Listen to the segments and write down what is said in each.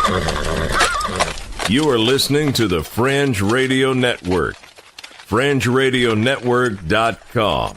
You are listening to the Fringe Radio Network. FringeRadioNetwork.com.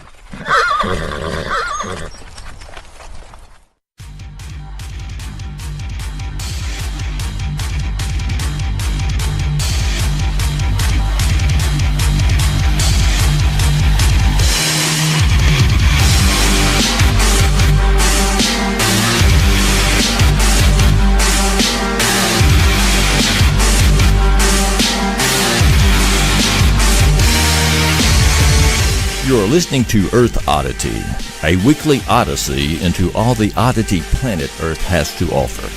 You're listening to Earth Oddity, a weekly odyssey into all the oddity planet Earth has to offer.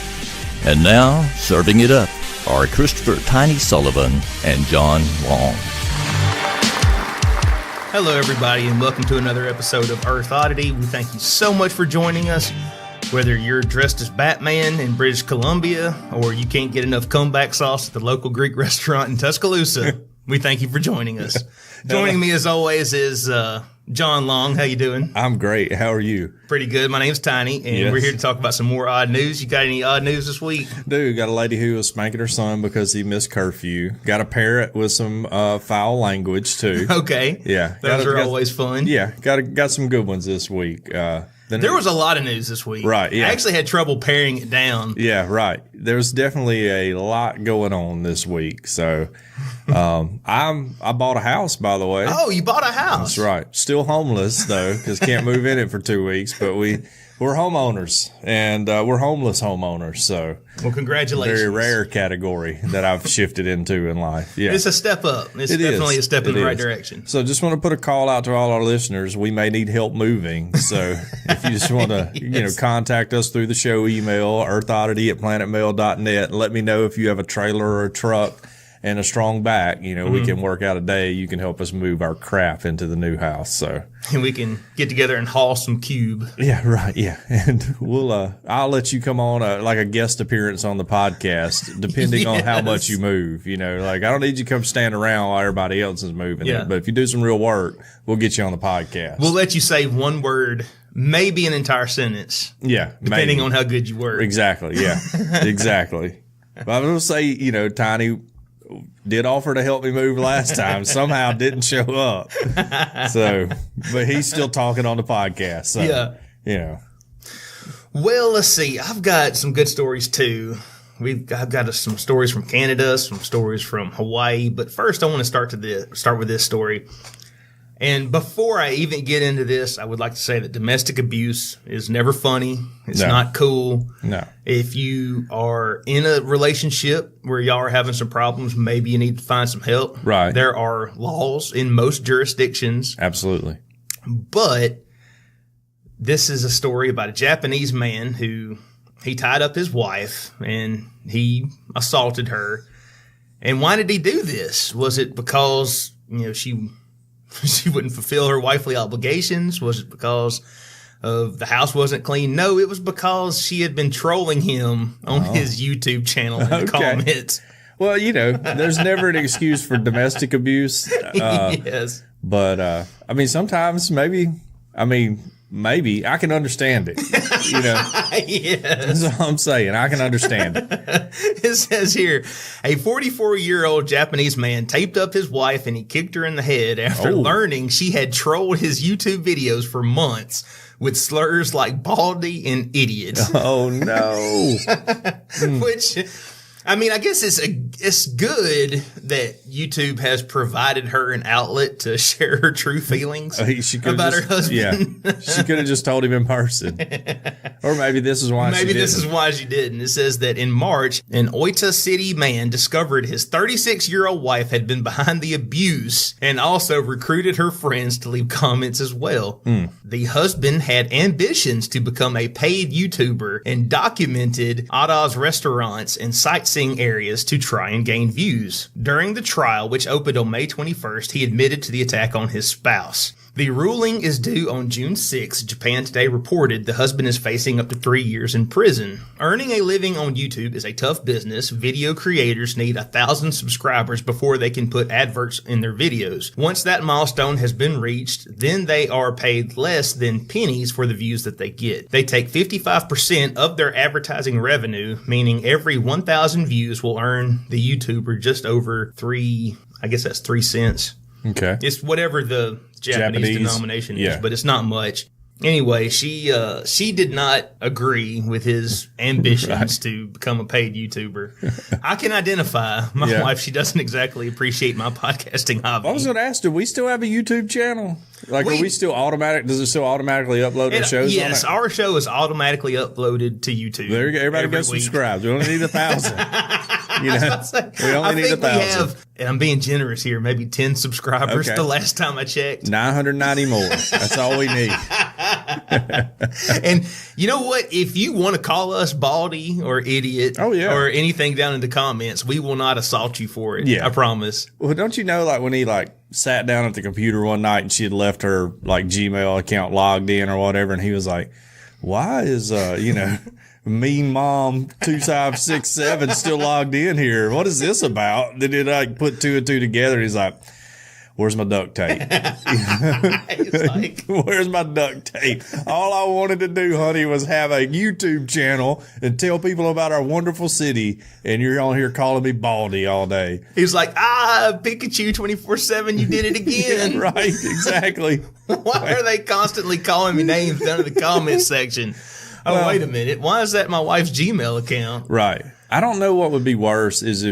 And now, serving it up are Christopher Tiny Sullivan and John Long. Hello, everybody, and welcome to another episode of Earth Oddity. We thank you so much for joining us. Whether you're dressed as Batman in British Columbia or you can't get enough comeback sauce at the local Greek restaurant in Tuscaloosa, we thank you for joining us. Joining me, as always, is John Long. How you doing? I'm great. How are you? Pretty good. My name's Tiny, and we're here to talk about some more odd news. You got any odd news this week? Dude, got a lady who was spanking her son because he missed curfew. Got a parrot with some foul language, too. Okay. Yeah. Those are always fun. Yeah. Got some good ones this week. There was a lot of news this week. Right, yeah. I actually had trouble paring it down. Yeah, right. There's definitely a lot going on this week. So, I bought a house, by the way. Oh, you bought a house? That's right. Still homeless, though, because can't move in it for 2 weeks. But we're homeowners, and we're homeless homeowners. So, well, congratulations. Very rare category that I've shifted into in life. Yeah, it's a step up. It's definitely a step in the right direction. So, just want to put a call out to all our listeners. We may need help moving. So, if you just want to, contact us through the show email, earthoddity@planetmail.net, and let me know if you have a trailer or a truck and a strong back, we can work out a day. You can help us move our crap into the new house. So, and we can get together and haul some cube. Yeah, right. Yeah. And I'll let you come on like a guest appearance on the podcast, depending on how much you move. I don't need you to come stand around while everybody else is moving. Yeah. But if you do some real work, we'll get you on the podcast. We'll let you say one word, maybe an entire sentence. Yeah. Depending on how good you work. Exactly. Yeah. Exactly. But I was going to say, Tiny did offer to help me move last time. Somehow didn't show up. So, but he's still talking on the podcast. So, yeah. Well, let's see. I've got some good stories too. I've got some stories from Canada, some stories from Hawaii. But first, I want to start with this story. And before I even get into this, I would like to say that domestic abuse is never funny. It's not cool. No. If you are in a relationship where y'all are having some problems, maybe you need to find some help. Right. There are laws in most jurisdictions. Absolutely. But this is a story about a Japanese man who he tied up his wife and he assaulted her. And why did he do this? Was it because, she wouldn't fulfill her wifely obligations? Was it because of the house wasn't clean? No, it was because she had been trolling him on his YouTube channel in the comments. Well, there's never an excuse for domestic abuse. Yes. But, sometimes maybe I can understand it. Yes. That's all I'm saying. I can understand it. It says here, a 44-year-old Japanese man taped up his wife and he kicked her in the head after learning she had trolled his YouTube videos for months with slurs like baldy and idiot. Oh, no. Which, I guess it's good that YouTube has provided her an outlet to share her true feelings about her husband. Yeah, she could have just told him in person. Or maybe this is why she didn't. Maybe this is why she didn't. It says that in March, an Oita City man discovered his 36-year-old wife had been behind the abuse and also recruited her friends to leave comments as well. The husband had ambitions to become a paid YouTuber and documented Ada's restaurants and sightseeing areas to try and gain views. During the trial, which opened on May 21st, he admitted to the attack on his spouse. The ruling is due on June 6. Japan Today reported the husband is facing up to 3 years in prison. Earning a living on YouTube is a tough business. Video creators need 1,000 subscribers before they can put adverts in their videos. Once that milestone has been reached, then they are paid less than pennies for the views that they get. They take 55% of their advertising revenue, meaning every 1,000 views will earn the YouTuber just over 3 cents. Okay. It's whatever the Japanese denomination is, but it's not much. Anyway, she did not agree with his ambitions to become a paid YouTuber. I can identify my wife. She doesn't exactly appreciate my podcasting hobby. I was going to ask, do we still have a YouTube channel? Like, are we still automatic? Does it still automatically upload our shows? Yes, our show is automatically uploaded to YouTube. There you go. Everybody go subscribe. We only need 1,000. We only need 1,000. We have, and I'm being generous here, maybe 10 subscribers the last time I checked. 990 more. That's all we need. And you know what? If you want to call us baldy or idiot or anything down in the comments, we will not assault you for it. Yeah. I promise. Well, don't you know, like when he sat down at the computer one night and she had left her Gmail account logged in or whatever, and he was like, why is Mean Mom 2567 still logged in here? What is this about? Then he put 2 and 2 together. And he's like, where's my duct tape? Where's my duct tape? All I wanted to do, honey, was have a YouTube channel and tell people about our wonderful city, and you're on here calling me baldy all day. He's like, Pikachu 24/7, you did it again. Right, exactly. Why are they constantly calling me names down in the comments section? Oh, wait a minute. Why is that my wife's Gmail account? Right. I don't know what would be worse is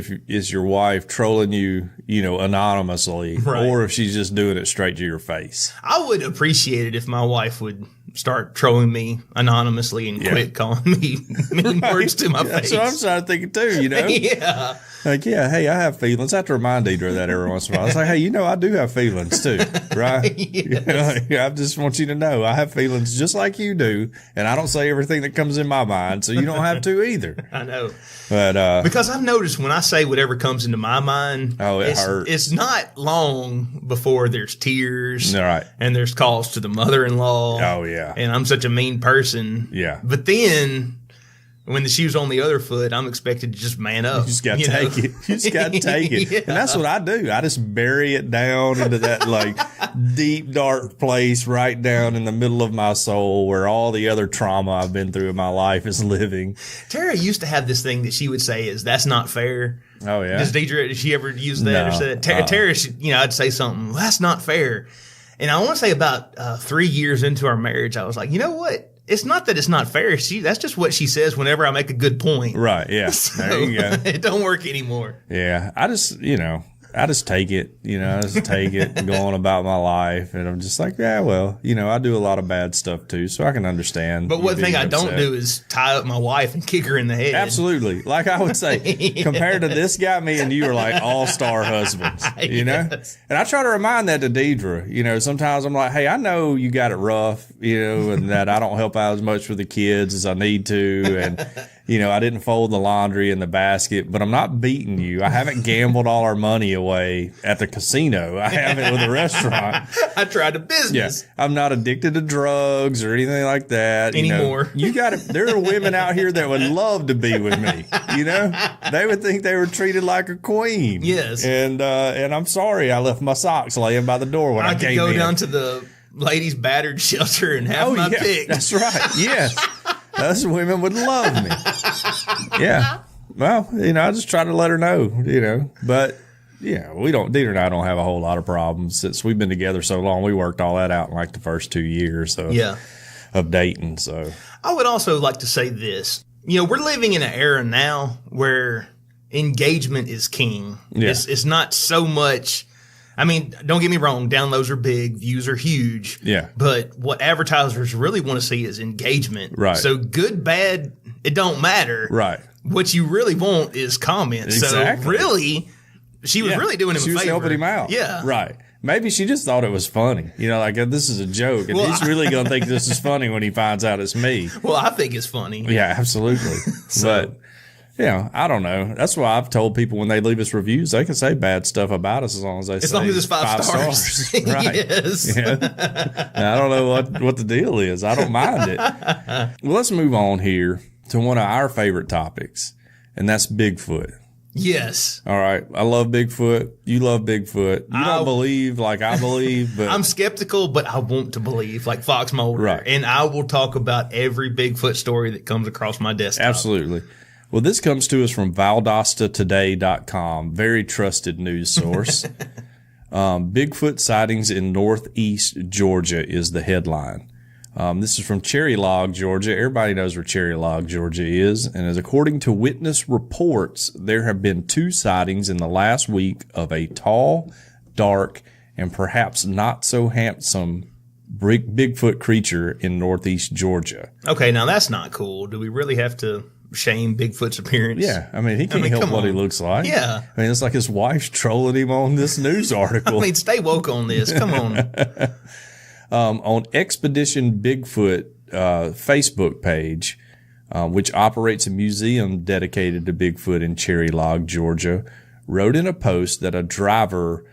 your wife trolling you, anonymously, or if she's just doing it straight to your face. I would appreciate it if my wife would start trolling me anonymously and quit calling me mean words to my face. That's what I'm starting thinking too, Yeah. Like, hey, I have feelings. I have to remind Deidre of that every once in a while. It's like, hey, I do have feelings too, right? Yes. I just want you to know I have feelings just like you do, and I don't say everything that comes in my mind, so you don't have to either. I know. But because I've noticed when I say whatever comes into my mind, it hurts. It's not long before there's tears, right, and there's calls to the mother-in-law. Oh yeah, and I'm such a mean person. Yeah, but then when the shoe's on the other foot, I'm expected to just man up. You just got to take it. You just got to take it. And that's what I do. I just bury it down into that deep, dark place right down in the middle of my soul where all the other trauma I've been through in my life is living. Tara used to have this thing that she would say is, that's not fair. Oh, yeah. Did she ever use that or say that? Tara, I'd say something, that's not fair. And I want to say about 3 years into our marriage, I was like, you know what? It's not that it's not fair. That's just what she says whenever I make a good point. Right, yeah. So, there you go. It don't work anymore. Yeah. I just take it, I just take it and go on about my life. And I'm just like, yeah, well, I do a lot of bad stuff too, so I can understand. But one thing I don't do is tie up my wife and kick her in the head. Absolutely. Like I would say, compared to this guy, me and you are like all-star husbands, Yes. And I try to remind that to Deidre. Sometimes I'm like, hey, I know you got it rough, and that I don't help out as much with the kids as I need to. And, I didn't fold the laundry in the basket, but I'm not beating you. I haven't gambled all our money away at the casino. I haven't with the restaurant. I tried a business. Yeah. I'm not addicted to drugs or anything like that. Anymore. You got it. There are women out here that would love to be with me. They would think they were treated like a queen. Yes. And I'm sorry I left my socks laying by the door when I came in. I could go down to the ladies' battered shelter and have my pick. That's right. Yes. Those women would love me. Yeah. Well, I just try to let her know, But, Deidre and I don't have a whole lot of problems. Since we've been together so long, we worked all that out in like the first 2 years of dating. So I would also like to say this. We're living in an era now where engagement is king. Yeah. It's not so much... I mean, don't get me wrong, downloads are big, views are huge. Yeah. But what advertisers really want to see is engagement. Right. So good, bad, it don't matter. Right. What you really want is comments. Exactly. So really, she was really doing him a favor. She was helping him out. Yeah. Right. Maybe she just thought it was funny. Like, this is a joke. And he's really going to think this is funny when he finds out it's me. Well, I think it's funny. Yeah, absolutely. But Yeah, I don't know. That's why I've told people when they leave us reviews, they can say bad stuff about us as long as they As long as it's five stars. Right. Yes. Yeah. I don't know what the deal is. I don't mind it. Well, let's move on here to one of our favorite topics, and that's Bigfoot. Yes. All right. I love Bigfoot. You love Bigfoot. You don't believe like I believe, but I'm skeptical, but I want to believe like Fox Mulder. Right. And I will talk about every Bigfoot story that comes across my desktop. Absolutely. Well, this comes to us from ValdostAtoday.com, very trusted news source. Bigfoot sightings in northeast Georgia is the headline. This is from Cherry Log, Georgia. Everybody knows where Cherry Log, Georgia is. And as according to witness reports, there have been 2 sightings in the last week of a tall, dark, and perhaps not so handsome Bigfoot creature in northeast Georgia. Okay, now that's not cool. Do we really have to shame Bigfoot's appearance? Yeah, I mean, he can't help what he looks like. Yeah. I mean, it's like his wife's trolling him on this news article. I mean, stay woke on this. Come on. On Expedition Bigfoot Facebook page, which operates a museum dedicated to Bigfoot in Cherry Log, Georgia, wrote in a post that a driver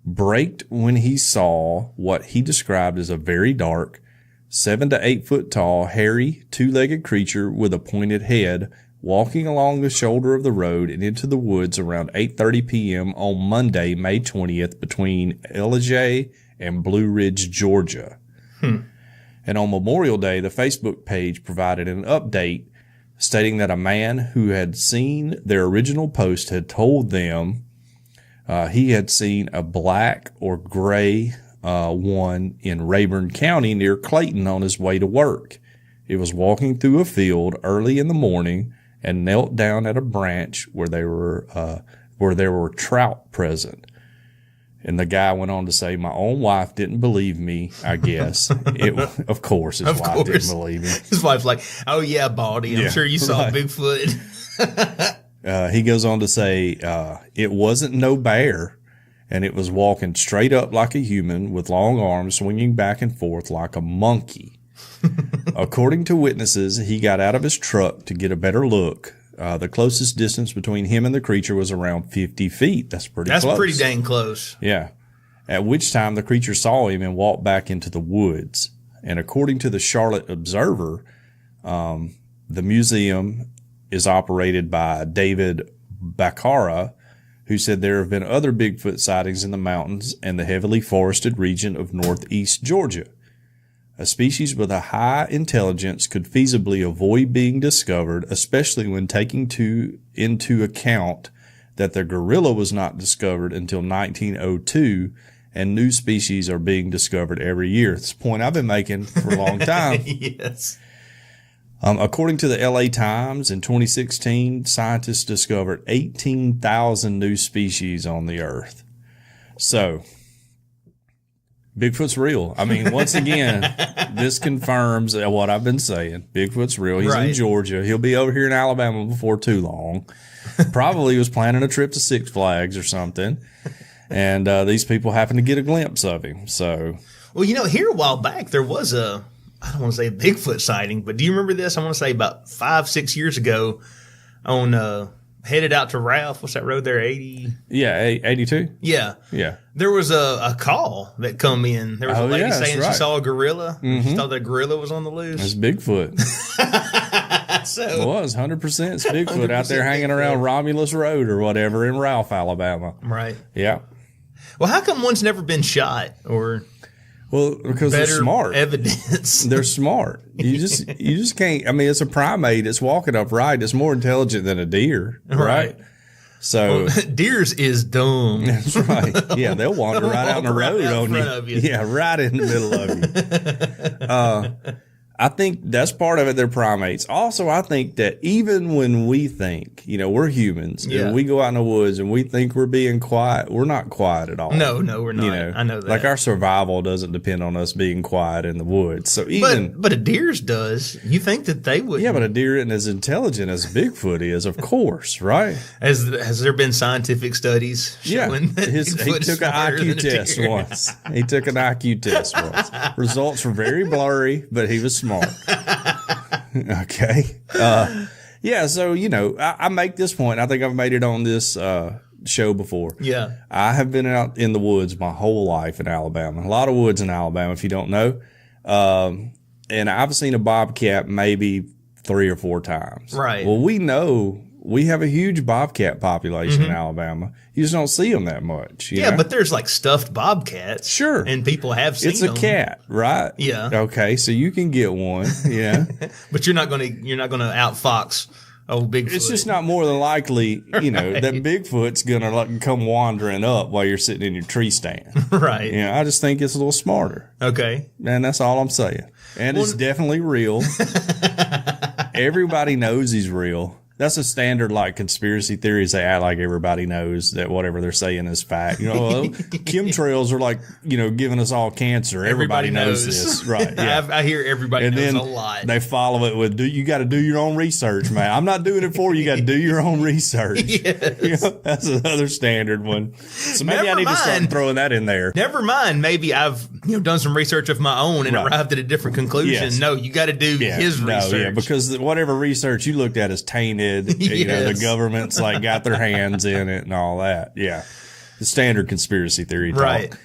braked when he saw what he described as a very dark, 7 to 8 foot tall, hairy, 2-legged creature with a pointed head walking along the shoulder of the road and into the woods around 8:30 p.m. on Monday, May 20th, between Ellijay and Blue Ridge, Georgia. And on Memorial Day, the Facebook page provided an update stating that a man who had seen their original post had told them he had seen a black or gray one in Rayburn County near Clayton on his way to work. It was walking through a field early in the morning and knelt down at a branch where there were trout present. And the guy went on to say, my own wife didn't believe me, I guess. Of course, his wife didn't believe him. His wife's like, oh, yeah, Baldy, I'm sure you saw Bigfoot. He goes on to say, it wasn't no bear, and it was walking straight up like a human with long arms swinging back and forth like a monkey. According to witnesses, he got out of his truck to get a better look. The closest distance between him and the creature was around 50 feet. That's pretty close. That's pretty dang close. Yeah. At which time the creature saw him and walked back into the woods. And according to the Charlotte Observer, the museum is operated by David Baccara, who said there have been other Bigfoot sightings in the mountains and the heavily forested region of northeast Georgia. A species with a high intelligence could feasibly avoid being discovered, especially when taking into account that the gorilla was not discovered until 1902, and new species are being discovered every year. It's a point I've been making for a long time. Yes. According to the LA Times, in 2016, scientists discovered 18,000 new species on the Earth. So, Bigfoot's real. I mean, once again, this confirms what I've been saying. Bigfoot's real. He's in Georgia. He'll be over here in Alabama before too long. Probably was planning a trip to Six Flags or something. And these people happen to get a glimpse of him. So, well, here a while back, there was I don't want to say a Bigfoot sighting, but do you remember this? I want to say about 5-6 years ago on headed out to Ralph. What's that road there? 80? Yeah, 82? Yeah. Yeah. There was a call that come in. There was a lady saying she saw a gorilla. Mm-hmm. She thought that gorilla was on the loose. That's Bigfoot. So it was 100% Bigfoot out there hanging around Romulus Road or whatever in Ralph, Alabama. Right. Yeah. Well, how come one's never been shot or... Well, because they're smart. Evidence. They're smart. You just can't. I mean, it's a primate. It's walking upright. It's more intelligent than a deer, right? So deers is dumb. That's right. Yeah, they'll wander right out in the road on you. Yeah, right in the middle of you. I think that's part of it. They're primates. Also, I think that even when we think, we're humans and we go out in the woods and we think we're being quiet, we're not quiet at all. No, we're not. I know that. Like our survival doesn't depend on us being quiet in the woods. So but a deer's does. You think that they would? Yeah, but a deer isn't as intelligent as Bigfoot is, of course, right? Has there been scientific studies showing that he took an IQ test once. He took an IQ test once. Results were very blurry, but he was smart. Okay. Yeah, so, I make this point. I think I've made it on this show before. Yeah. I have been out in the woods my whole life in Alabama. A lot of woods in Alabama, if you don't know. And I've seen a bobcat maybe 3 or 4 times. Right. Well, we know we have a huge bobcat population in Alabama. You just don't see them that much. You know? But there's like stuffed bobcats. Sure. And people have seen them. It's a cat, right? Yeah. Okay, so you can get one. Yeah. But you're not gonna outfox old Bigfoot. It's just not more than likely, that Bigfoot's gonna come wandering up while you're sitting in your tree stand. Right. I just think it's a little smarter. Okay. And that's all I'm saying. And it's definitely real. Everybody knows he's real. That's a standard, like, conspiracy theories. They act like everybody knows that whatever they're saying is fact. Chemtrails are like, giving us all cancer. Everybody knows this. Right. Yeah. I hear everybody and knows then a lot. They follow it with, you got to do your own research, man. I'm not doing it for you. You got to do your own research. Yes. That's another standard one. So maybe Never I need to start mind. throwing that in there. Never mind. Maybe I've done some research of my own and arrived at a different conclusion. Yes. No, you got to do his research. Yeah, because whatever research you looked at is tainted. Yes. The government's like got their hands in it and all that. Yeah, the standard conspiracy theory talk. Right.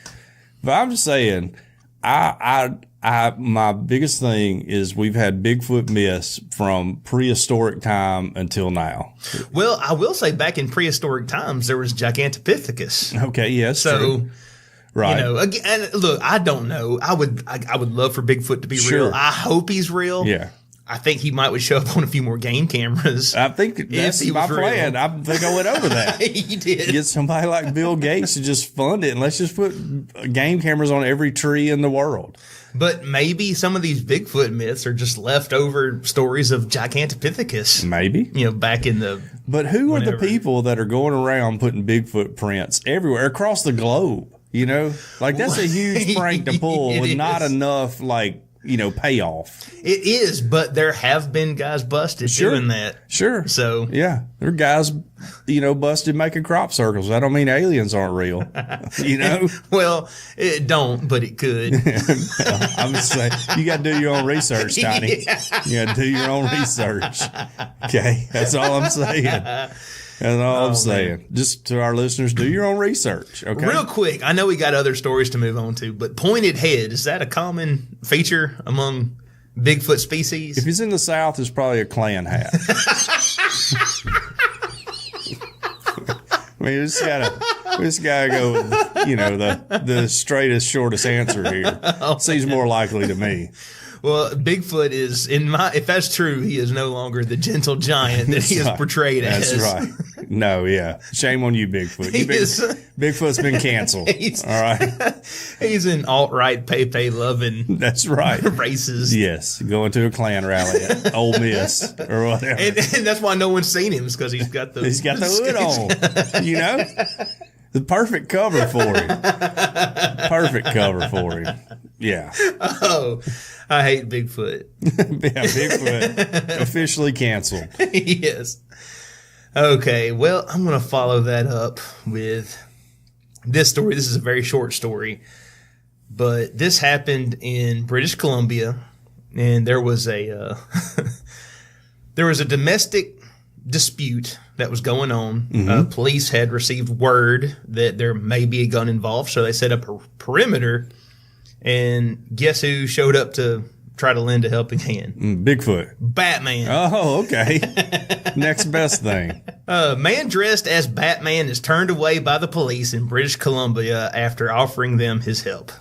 But I'm just saying, my biggest thing is we've had Bigfoot myths from prehistoric time until now. Well, I will say back in prehistoric times, there was Gigantopithecus. Okay, yes, So, true. Right. again, and look, I don't know. I would love for Bigfoot to be real. I hope he's real. Yeah. I think he would show up on a few more game cameras. I think that's he my was plan. real. I think I went over that. He did. Get somebody like Bill Gates to just fund it, and let's just put game cameras on every tree in the world. But maybe some of these Bigfoot myths are just leftover stories of Gigantopithecus. Maybe. Back in the... But who are the whenever. people that are going around putting Bigfoot prints everywhere across the globe? Like that's a huge prank to pull It with not is. enough payoff. It is, but there have been guys busted doing that. Sure. So... Yeah. There are guys, busted making crop circles. That don't mean aliens aren't real. Well, it don't, but it could. I'm just saying, you got to do your own research, Tiny. You got to do your own research. Okay. That's all I'm saying. That's all I'm saying. Just to our listeners, do your own research. Okay. Real quick, I know we got other stories to move on to, but pointed head, is that a common feature among Bigfoot species? If he's in the South, it's probably a Klan hat. I mean, we just gotta go with, the straightest, shortest answer here. Seems more likely to me. Well, Bigfoot is, if that's true, he is no longer the gentle giant that he is portrayed as. That's right. No, yeah. Shame on you, Bigfoot. Bigfoot's been canceled. All right. He's an alt-right Pepe loving. That's right. Racist. Yes. Going to a Klan rally at Ole Miss or whatever. And that's why no one's seen him, is because he's got the hood on. The perfect cover for him. Perfect cover for him. Yeah. Oh, I hate Bigfoot. Yeah, Bigfoot officially canceled. Yes. Okay, well, I'm going to follow that up with this story. This is a very short story, but this happened in British Columbia, and there was a domestic dispute that was going on. Police had received word that there may be a gun involved, so they set up a perimeter. And guess who showed up to try to lend a helping hand? Bigfoot. Batman. Oh, okay. Next best thing. A man dressed as Batman is turned away by the police in British Columbia after offering them his help.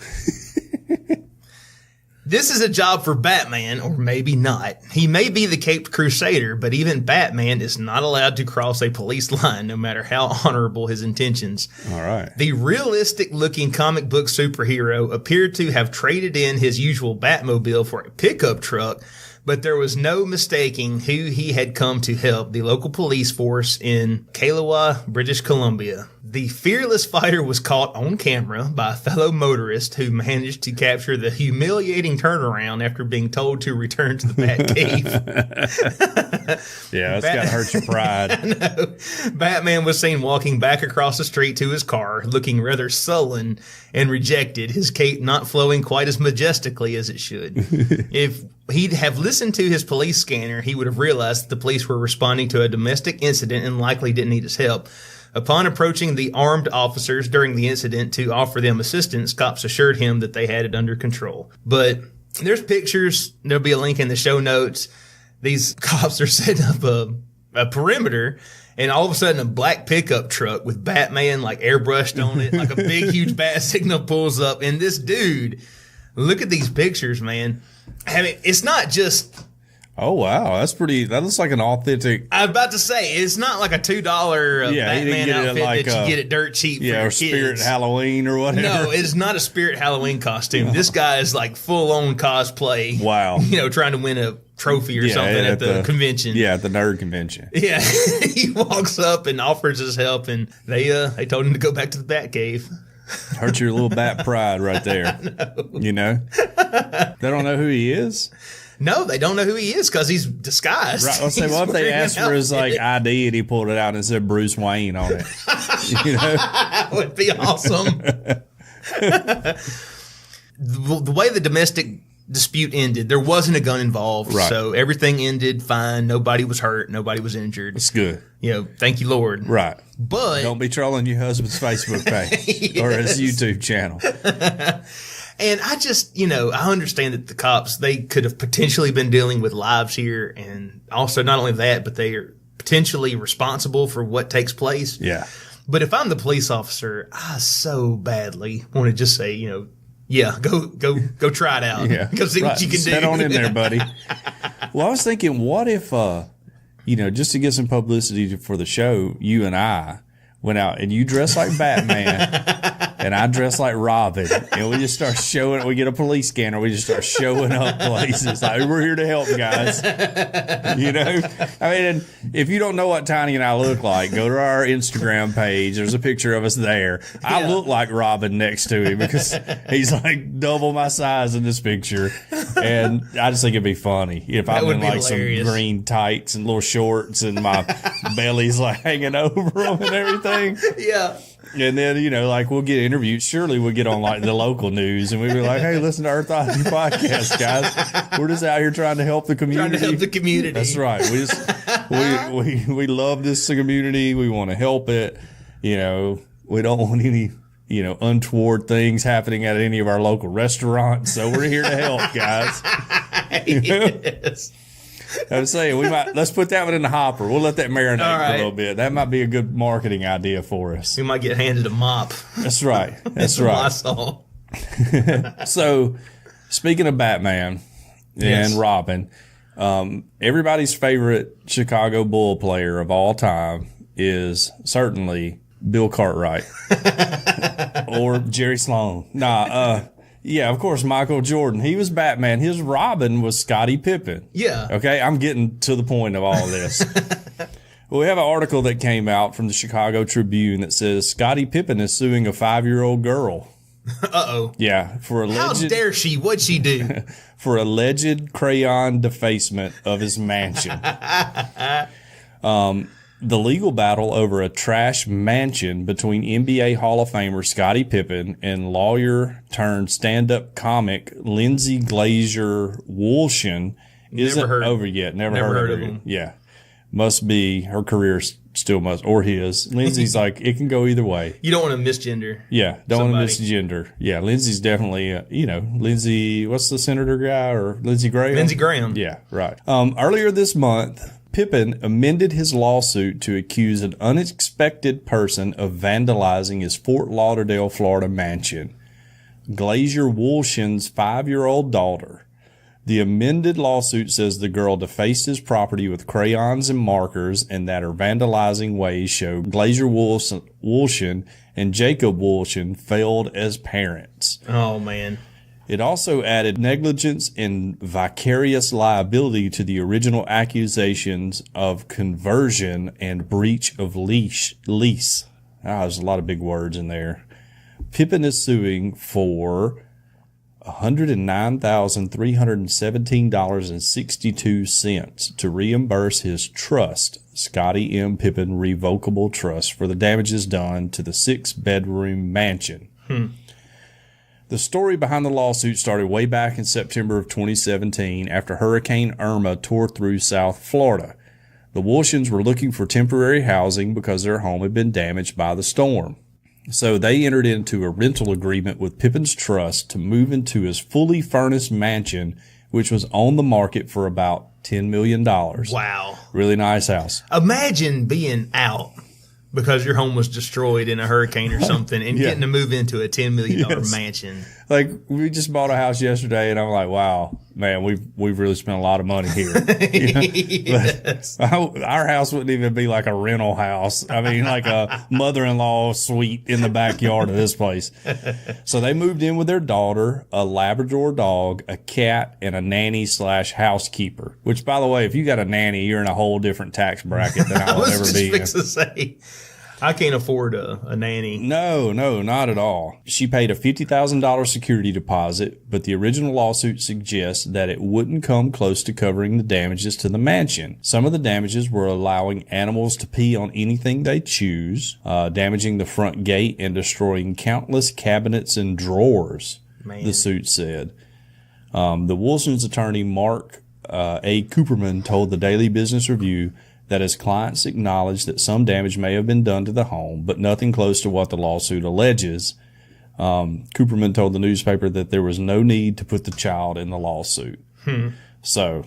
This is a job for Batman, or maybe not. He may be the Caped Crusader, but even Batman is not allowed to cross a police line, no matter how honorable his intentions. All right. The realistic-looking comic book superhero appeared to have traded in his usual Batmobile for a pickup truck, but there was no mistaking who he had come to help, the local police force in Kailua, British Columbia. The fearless fighter was caught on camera by a fellow motorist who managed to capture the humiliating turnaround after being told to return to the Batcave. Yeah, that's got to hurt your pride. I know. Batman was seen walking back across the street to his car, looking rather sullen and rejected, his cape not flowing quite as majestically as it should. If he'd have listened to his police scanner, he would have realized that the police were responding to a domestic incident and likely didn't need his help. Upon approaching the armed officers during the incident to offer them assistance, cops assured him that they had it under control. But there's pictures. There'll be a link in the show notes. These cops are setting up a perimeter, and all of a sudden a black pickup truck with Batman like airbrushed on it, like a big, huge bat signal pulls up. And this dude, look at these pictures, man. I mean, it's not just... Oh, wow. That's pretty... That looks like an authentic... I was about to say, it's not like a $2 Batman outfit like that you get it dirt cheap for your or kids. Spirit Halloween or whatever. No, it's not a Spirit Halloween costume. This guy is like full-on cosplay. Wow. Trying to win a trophy or something at the convention. Yeah, at the nerd convention. Yeah. He walks up and offers his help, and they told him to go back to the Batcave. Hurt your little bat pride right there. You know? They don't know who he is? No, they don't know who he is because he's disguised. Right. Let's say, what if they asked for his ID and he pulled it out and it said Bruce Wayne on it? That would be awesome. The way the domestic dispute ended, there wasn't a gun involved, right. So everything ended fine. Nobody was hurt. Nobody was injured. It's good. Thank you, Lord. Right. But don't be trolling your husband's Facebook page or his YouTube channel. And I just, I understand that the cops, they could have potentially been dealing with lives here. And also not only that, but they are potentially responsible for what takes place. Yeah. But if I'm the police officer, I so badly want to just say, yeah, go try it out. Yeah. Go see what you can do. Head on in there, buddy. Well, I was thinking, what if, just to get some publicity for the show, you and I went out and you dress like Batman and I dress like Robin, and we just start showing. We get a police scanner. We just start showing up places like we're here to help, guys. I mean, if you don't know what Tiny and I look like, go to our Instagram page. There's a picture of us there. I look like Robin next to him because he's like double my size in this picture, and I just think it'd be funny if I'm in like hilarious. Some green tights and little shorts, and my belly's like hanging over them and everything. Yeah. And then, we'll get interviewed. Surely we'll get on like the local news and we'll be like, hey, listen to Earth Oddity podcast, guys. We're just out here trying to help the community. That's right. We love this community. We want to help it. We don't want any, untoward things happening at any of our local restaurants. So we're here to help, guys. Yes. I was saying let's put that one in the hopper. We'll let that marinate for a little bit. That might be a good marketing idea for us. We might get handed a mop. That's right. That's right. So, speaking of Batman and Robin, everybody's favorite Chicago Bull player of all time is certainly Bill Cartwright or Jerry Sloan. Yeah, of course, Michael Jordan. He was Batman. His Robin was Scottie Pippen. Yeah. Okay, I'm getting to the point of all of this. Well, we have an article that came out from the Chicago Tribune that says Scottie Pippen is suing a 5-year-old girl. Uh-oh. Yeah, for alleged... How dare she? What'd she do? For alleged crayon defacement of his mansion. The legal battle over a trash mansion between NBA Hall of Famer Scottie Pippen and lawyer turned stand-up comic Lindsay Glazer Woolshin isn't over yet. Never heard of him. Yeah. Must be her career still must, or his. Lindsay's like, it can go either way. You don't want to misgender. Yeah. Don't want to misgender. Yeah. Lindsay's definitely, Lindsay, what's the senator guy, or Lindsey Graham? Lindsey Graham. Yeah. Right. Earlier this month, Pippen amended his lawsuit to accuse an unexpected person of vandalizing his Fort Lauderdale, Florida mansion, Glazer Woolshin's 5-year-old daughter. The amended lawsuit says the girl defaced his property with crayons and markers, and that her vandalizing ways show Glazer Woolshin and Jacob Woolshin failed as parents. Oh, man. It also added negligence and vicarious liability to the original accusations of conversion and breach of lease. There's a lot of big words in there. Pippen is suing for $109,317.62 to reimburse his trust, Scottie M. Pippen Revocable Trust, for the damages done to the 6-bedroom mansion. The story behind the lawsuit started way back in September of 2017 after Hurricane Irma tore through South Florida. The Woolshins were looking for temporary housing because their home had been damaged by the storm. So they entered into a rental agreement with Pippen's Trust to move into his fully furnished mansion, which was on the market for about $10 million. Wow. Really nice house. Imagine being out because your home was destroyed in a hurricane or something and getting to move into a $10 million mansion. Like, we just bought a house yesterday, and I'm like, wow, man, we've really spent a lot of money here. Yes. Our house wouldn't even be like a rental house. I mean, like a mother-in-law suite in the backyard of this place. So they moved in with their daughter, a Labrador dog, a cat, and a nanny/housekeeper. Which, by the way, if you got a nanny, you're in a whole different tax bracket than I will ever be in. I was just fixing to say, I can't afford a nanny. No, not at all. She paid a $50,000 security deposit, but the original lawsuit suggests that it wouldn't come close to covering the damages to the mansion. Some of the damages were allowing animals to pee on anything they choose, damaging the front gate, and destroying countless cabinets and drawers, the suit said. The Woolson's attorney, Mark A. Cooperman, told the Daily Business Review that his clients acknowledged that some damage may have been done to the home, but nothing close to what the lawsuit alleges. Cooperman told the newspaper that there was no need to put the child in the lawsuit. So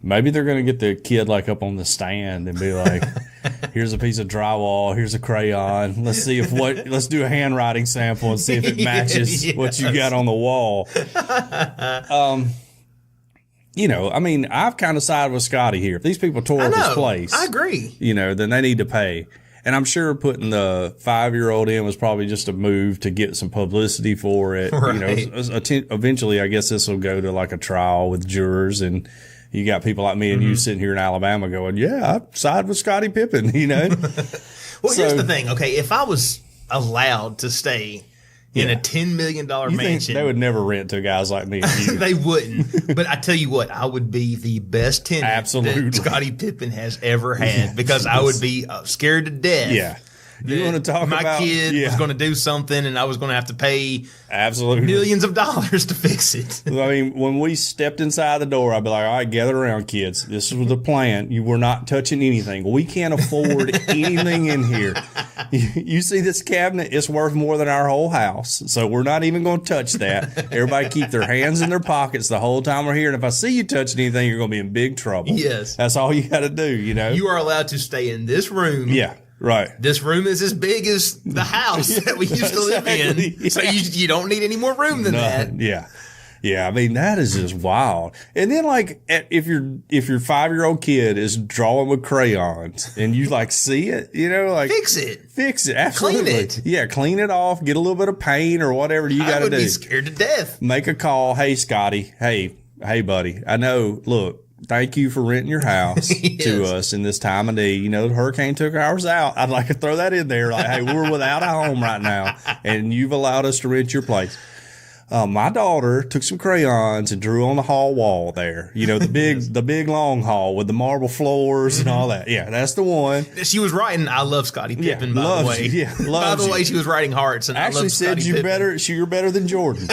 maybe they're going to get the kid like up on the stand and be like, here's a piece of drywall, here's a crayon. Let's do a handwriting sample and see if it matches what you got on the wall. You know, I mean, I've kind of sided with Scottie here. If these people tore up his place, I agree. You know, then they need to pay. And I'm sure putting the 5-year-old in was probably just a move to get some publicity for it. Right. You know, eventually, I guess this will go to like a trial with jurors, and you got people like me and you sitting here in Alabama going, "Yeah, I side with Scottie Pippen." You know. Well, here's the thing. Okay, if I was allowed to stay in a $10 million mansion, they would never rent to guys like me and you. They wouldn't. But I tell you what, I would be the best tenant that Scottie Pippen has ever had because I would be scared to death. Yeah. You want to talk my about my kid was going to do something and I was going to have to pay millions of dollars to fix it. I mean, when we stepped inside the door, I'd be like, all right, gather around, kids. This was the plan. You were not touching anything. We can't afford anything in here. You see this cabinet? It's worth more than our whole house. So we're not even going to touch that. Everybody keep their hands in their pockets the whole time we're here. And if I see you touching anything, you're going to be in big trouble. Yes. That's all you got to do, you know? You are allowed to stay in this room. Yeah. Right. This room is as big as the house that we used to live in. Yeah. So you don't need any more room than that. Yeah. Yeah. I mean, that is just wild. And then like, if your 5-year-old kid is drawing with crayons and you like see it, you know, like fix it. Absolutely. Clean it. Yeah. Clean it off. Get a little bit of paint or whatever you got to do. I would be scared to death. Make a call. Hey, Scottie. Hey, buddy. I know. Look. Thank you for renting your house to us in this time of need. You know, the hurricane took ours out. I'd like to throw that in there. Like, hey, we're without a home right now, and you've allowed us to rent your place. My daughter took some crayons and drew on the hall wall there. You know, the big long hall with the marble floors and all that. Yeah, that's the one. She was writing, "I love Scottie Pippen." By the way, by the way, she was writing hearts. And actually said you're better than Jordan.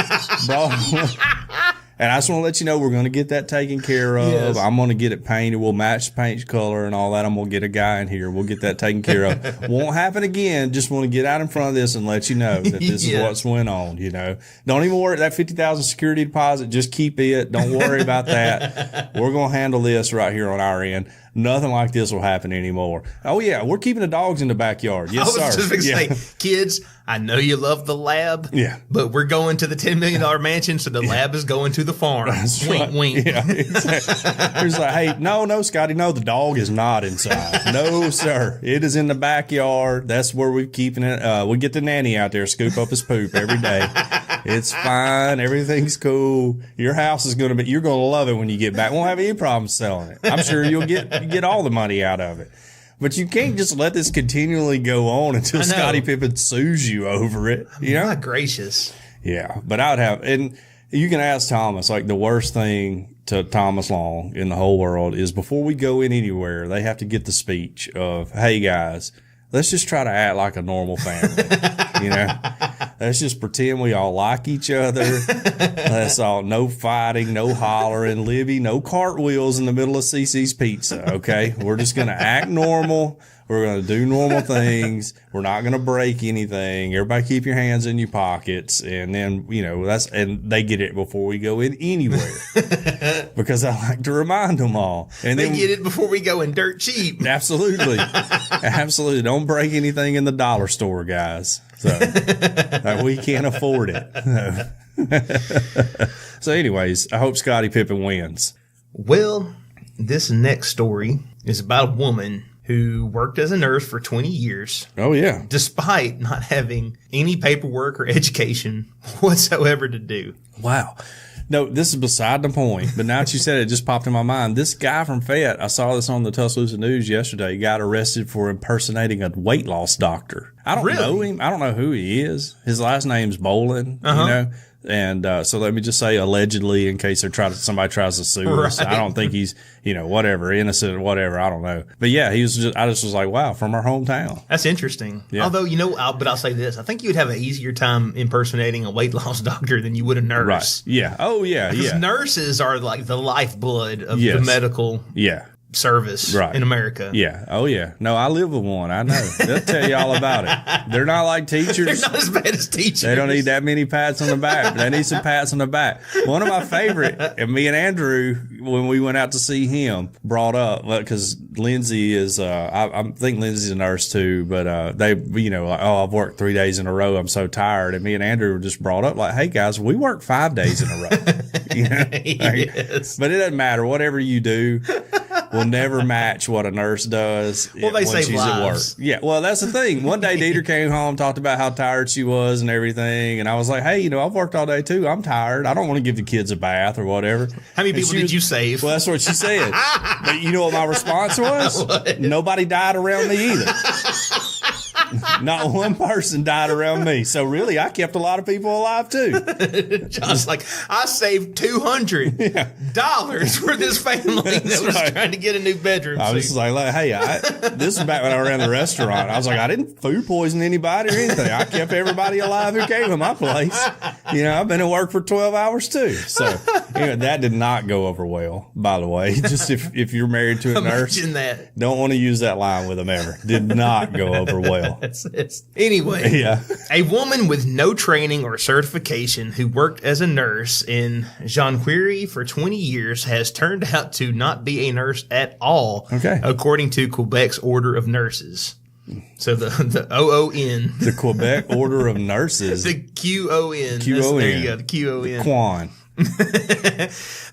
And I just want to let you know we're going to get that taken care of. Yes. I'm going to get it painted. We'll match the paint color and all that. I'm going to get a guy in here. We'll get that taken care of. Won't happen again. Just want to get out in front of this and let you know that this is what's going on. You know, don't even worry. That $50,000 security deposit, just keep it. Don't worry about that. We're going to handle this right here on our end. Nothing like this will happen anymore. Oh, yeah. We're keeping the dogs in the backyard. Yes, sir. I was just going to say, kids, I know you love the lab. Yeah. But we're going to the $10 million mansion, so the lab is going to the farm. That's wink, right. wink. Yeah. It's like, hey, no, Scottie, no, the dog is not inside. No, sir. It is in the backyard. That's where we're keeping it. We get the nanny out there, scoop up his poop every day. It's fine. Everything's cool. Your house is going to be, you're going to love it when you get back. Won't have any problem selling it. I'm sure you'll get all the money out of it. But you can't just let this continually go on until Scottie Pippen sues you over it. You know? My gracious. Yeah. But I would have, and you can ask Thomas, like the worst thing to Thomas Long in the whole world is before we go in anywhere, they have to get the speech of, hey guys, let's just try to act like a normal family. You know, Let's just pretend we all like each other. Let's all, no fighting, no hollering. Libby, no cartwheels in the middle of CC's Pizza, okay? We're just going to act normal. We're going to do normal things. We're not going to break anything. Everybody keep your hands in your pockets. And then, and they get it before we go in anywhere. Because I like to remind them all. And they then, get it before we go in dirt cheap. Absolutely. Absolutely. Don't break anything in the dollar store, guys. So we can't afford it. So anyways, I hope Scottie Pippen wins. Well, this next story is about a woman who worked as a nurse for 20 years. Oh, yeah. Despite not having any paperwork or education whatsoever to do. Wow. No, this is beside the point. But now that you said it, it just popped in my mind. This guy from Fayette, I saw this on the Tuscaloosa News yesterday, got arrested for impersonating a weight loss doctor. I don't know him. I don't know who he is. His last name's Bolin, And so let me just say allegedly in case somebody tries to sue us. I don't think he's, whatever, innocent or whatever. I don't know. But yeah, I just was like, wow, from our hometown. That's interesting. Yeah. Although, but I'll say this. I think you would have an easier time impersonating a weight loss doctor than you would a nurse. Right. Yeah. Oh, yeah. Because yeah. nurses are like the lifeblood of the medical service in America. Yeah. Oh, yeah. No, I live with one. I know. They'll tell you all about it. They're not like teachers. They're not as bad as teachers. They don't need that many pats on the back. But they need some pats on the back. One of my favorite, and me and Andrew, when we went out to see him, brought up, because Lindsay is, I think Lindsay's a nurse too, but they, I've worked 3 days in a row. I'm so tired. And me and Andrew just brought up like, hey guys, we work 5 days in a row. Yes. But it doesn't matter. Whatever you do will never match what a nurse does when she's at work. Yeah, well, that's the thing. One day, Dieter came home, talked about how tired she was and everything, and I was like, hey, I've worked all day too. I'm tired. I don't want to give the kids a bath or whatever. How many people did you save? Well, that's what she said. But you know what my response was? What? Nobody died around me either. Not one person died around me. So really, I kept a lot of people alive too. John's like, I saved $200 for this family that was trying to get a new bedroom. I was just like, hey, this is back when I ran the restaurant. I was like, I didn't food poison anybody or anything. I kept everybody alive who came to my place. I've been at work for 12 hours too. So that did not go over well, by the way. Just if you're married to a nurse, don't want to use that line with them ever. Did not go over well. Anyway, a woman with no training or certification who worked as a nurse in Jonquière for 20 years has turned out to not be a nurse at all, according to Quebec's Order of Nurses. So the OON. The Quebec Order of Nurses. The QON. There you go, the QON. Quan.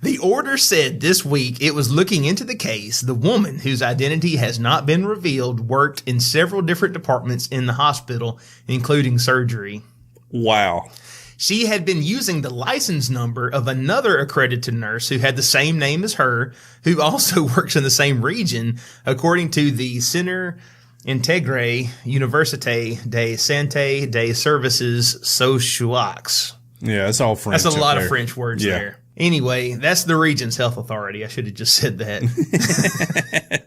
The order said this week it was looking into the case. The woman, whose identity has not been revealed, worked in several different departments in the hospital, including surgery. Wow. She had been using the license number of another accredited nurse who had the same name as her, who also works in the same region, according to the Centre Intégré Université de Santé des Services Sociaux. Yeah, that's all French. That's a lot of French words there. Anyway, that's the region's health authority. I should have just said that.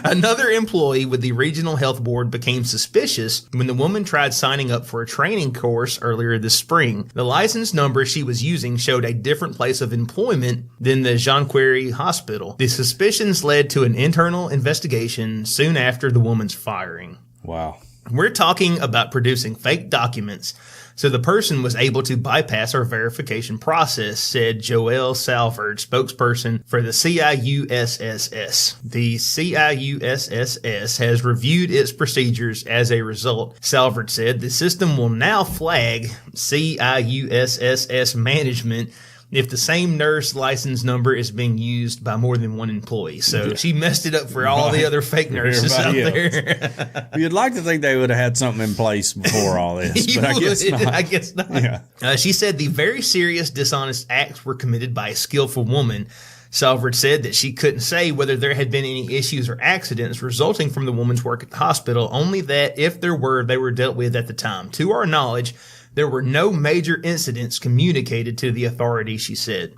Another employee with the regional health board became suspicious when the woman tried signing up for a training course earlier this spring. The license number she was using showed a different place of employment than the Jonquière hospital. The suspicions led to an internal investigation soon after the woman's firing. Wow. We're talking about producing fake documents so the person was able to bypass our verification process, said Joelle Salford, spokesperson for the CIUSSS. The CIUSSS has reviewed its procedures as a result. Salford said the system will now flag CIUSSS management if the same nurse license number is being used by more than one employee. So she messed it up for all the other fake nurses out there. You'd like to think they would have had something in place before all this, but I guess not. Yeah. She said the very serious dishonest acts were committed by a skillful woman. Salford said that she couldn't say whether there had been any issues or accidents resulting from the woman's work at the hospital, only that if there were, they were dealt with at the time. To our knowledge, there were no major incidents communicated to the authority, she said.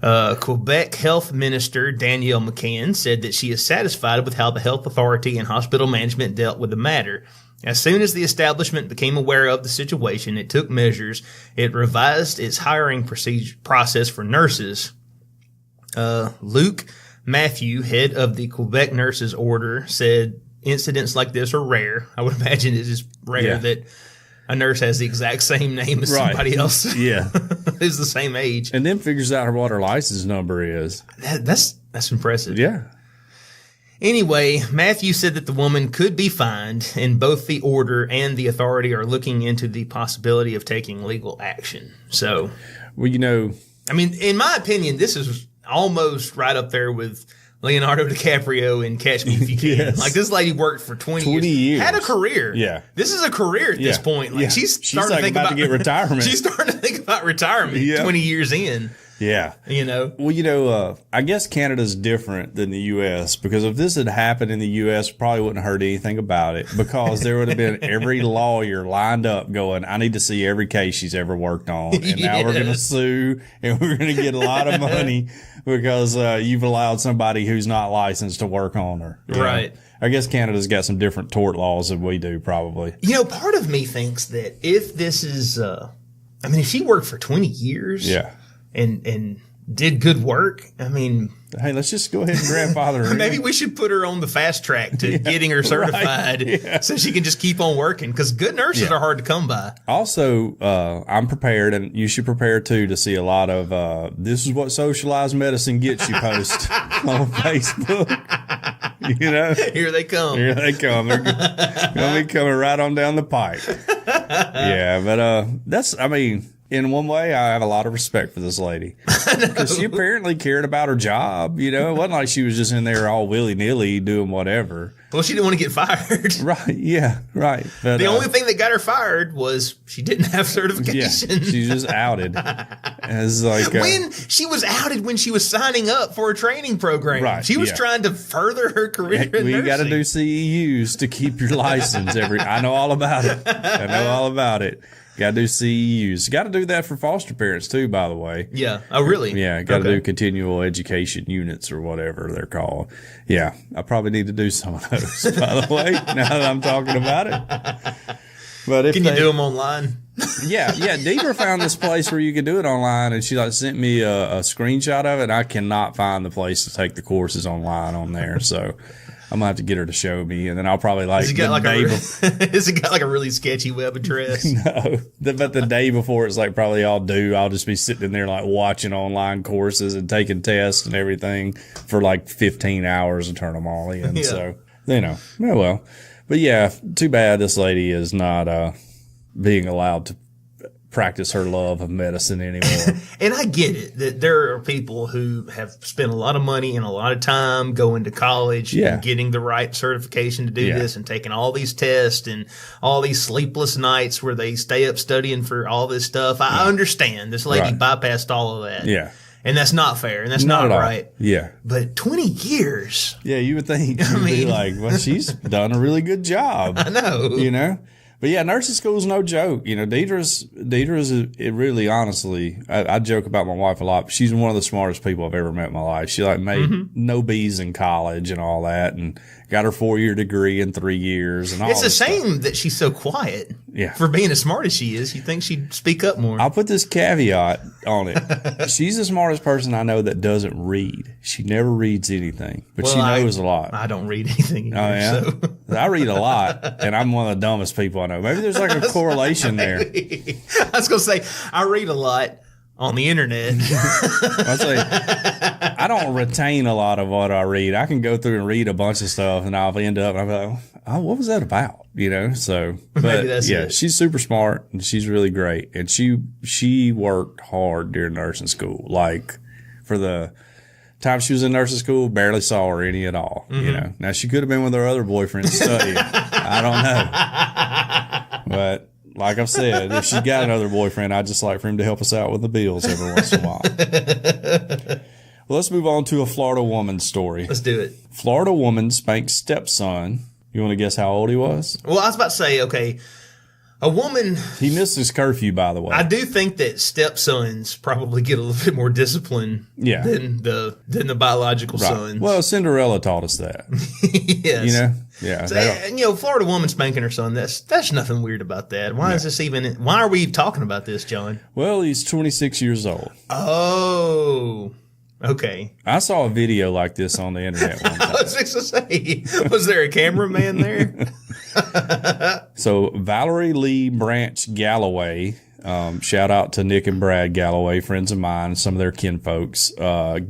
Quebec Health Minister Danielle McCann said that she is satisfied with how the health authority and hospital management dealt with the matter. As soon as the establishment became aware of the situation, it took measures. It revised its hiring process for nurses. Luke Matthew, head of the Quebec Nurses Order, said incidents like this are rare. I would imagine it is rare that a nurse has the exact same name as somebody else. Yeah. Who's the same age. And then figures out what her license number is. That's impressive. Yeah. Anyway, Matthew said that the woman could be fined, and both the order and the authority are looking into the possibility of taking legal action. So, well, I mean, in my opinion, this is almost right up there with Leonardo DiCaprio in Catch Me If You Can. Yes. Like, this lady worked for 20 years. Had a career. Yeah. This is a career at this point. Like, she's starting to think about to get retirement. She's starting to think about retirement 20 years in. Yeah. Well, I guess Canada's different than the U.S. because if this had happened in the U.S., probably wouldn't have heard anything about it because there would have been every lawyer lined up going, I need to see every case she's ever worked on. And now we're going to sue and we're going to get a lot of money because you've allowed somebody who's not licensed to work on her. Right. I guess Canada's got some different tort laws than we do, probably. Part of me thinks that if this is, if she worked for 20 years. Yeah. And did good work. I mean, hey, let's just go ahead and grandfather her. Maybe we should put her on the fast track to getting her certified so she can just keep on working because good nurses are hard to come by. Also, I'm prepared, and you should prepare too, to see a lot of this is what socialized medicine gets you post on Facebook. Here they come. Here they come. They're going to be coming right on down the pike. Yeah, but in one way, I have a lot of respect for this lady because she apparently cared about her job. It wasn't like she was just in there all willy-nilly doing whatever. Well, she didn't want to get fired. Right. Yeah. Right. But, the only thing that got her fired was she didn't have certification. Yeah, she's just outed as like when she was outed when she was signing up for a training program. Right. She was trying to further her career in nursing. You got to do CEUs to keep your license. I know all about it. Got to do CEUs. Got to do that for foster parents too, by the way. Yeah. Oh, really? Yeah. Got to do continual education units or whatever they're called. Yeah. I probably need to do some of those, by the way, now that I'm talking about it. But if Can you do them online? Yeah. Deidre found this place where you could do it online, and she sent me a screenshot of it. And I cannot find the place to take the courses online on there. So I'm gonna have to get her to show me, and then I'll probably Has it got like a really sketchy web address? No, but the day before it's like probably I'll just be sitting in there like watching online courses and taking tests and everything for like 15 hours to turn them all in. Yeah. So well, but yeah, too bad this lady is not being allowed to practice her love of medicine anymore. And I get it that there are people who have spent a lot of money and a lot of time going to college and getting the right certification to do this and taking all these tests and all these sleepless nights where they stay up studying for all this stuff. I understand this lady bypassed all of that. Yeah. And that's not fair and that's not right. Yeah. But 20 years. Yeah, you would think you'd be like, well, she's done a really good job. I know. But yeah, nursing school's no joke. Deidre's it really, honestly, I joke about my wife a lot, but she's one of the smartest people I've ever met in my life. She made no B's in college and all that, and got her 4-year degree in 3 years and all. It's a shame that she's so quiet. Yeah. For being as smart as she is, you'd think she'd speak up more. I'll put this caveat on it. She's the smartest person I know that doesn't read. She never reads anything, but she knows a lot. I don't read anything either. Oh, yeah? I read a lot, and I'm one of the dumbest people I know. Maybe there's like a correlation there. I was going to say, I read a lot on the internet. I'll say, I don't retain a lot of what I read. I can go through and read a bunch of stuff, and I'll end up, and I'm like, oh, what was that about? So, but maybe that's it. She's super smart, and she's really great. And she worked hard during nursing school. Like, for the time she was in nursing school, barely saw her any at all. Now she could have been with her other boyfriend studying. I don't know. But like I've said, if she got another boyfriend, I'd just like for him to help us out with the bills every once in a while. Well, let's move on to a Florida woman's story. Let's do it. Florida woman spanks stepson. You want to guess how old he was? Well, I was about to say, okay, a woman. He missed his curfew, by the way. I do think that stepsons probably get a little bit more discipline than the biological sons. Well, Cinderella taught us that. Yes. Yeah. So, Florida woman spanking her son, that's nothing weird about that. Why is this why are we talking about this, John? Well, he's 26 years old. Oh, okay. I saw a video like this on the internet one time. I was fixing to say, was there a cameraman there? So Valerie Lee Branch Galloway, shout out to Nick and Brad Galloway, friends of mine, some of their kinfolks,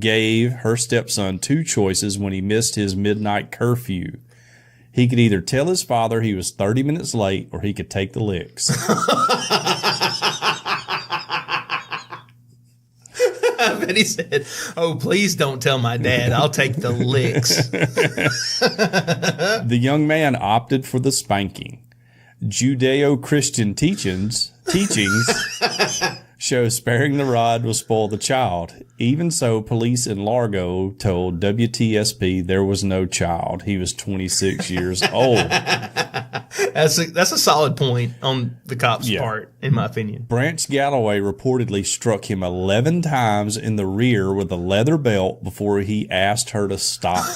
gave her stepson two choices when he missed his midnight curfew. He could either tell his father he was 30 minutes late or he could take the licks. I bet he said, "Oh, please don't tell my dad. I'll take the licks." The young man opted for the spanking. Judeo-Christian teachings show sparing the rod will spoil the child. Even so, police in Largo told WTSP there was no child. He was 26 years old. That's a solid point on the cop's part, in my opinion. Branch Galloway reportedly struck him 11 times in the rear with a leather belt before he asked her to stop.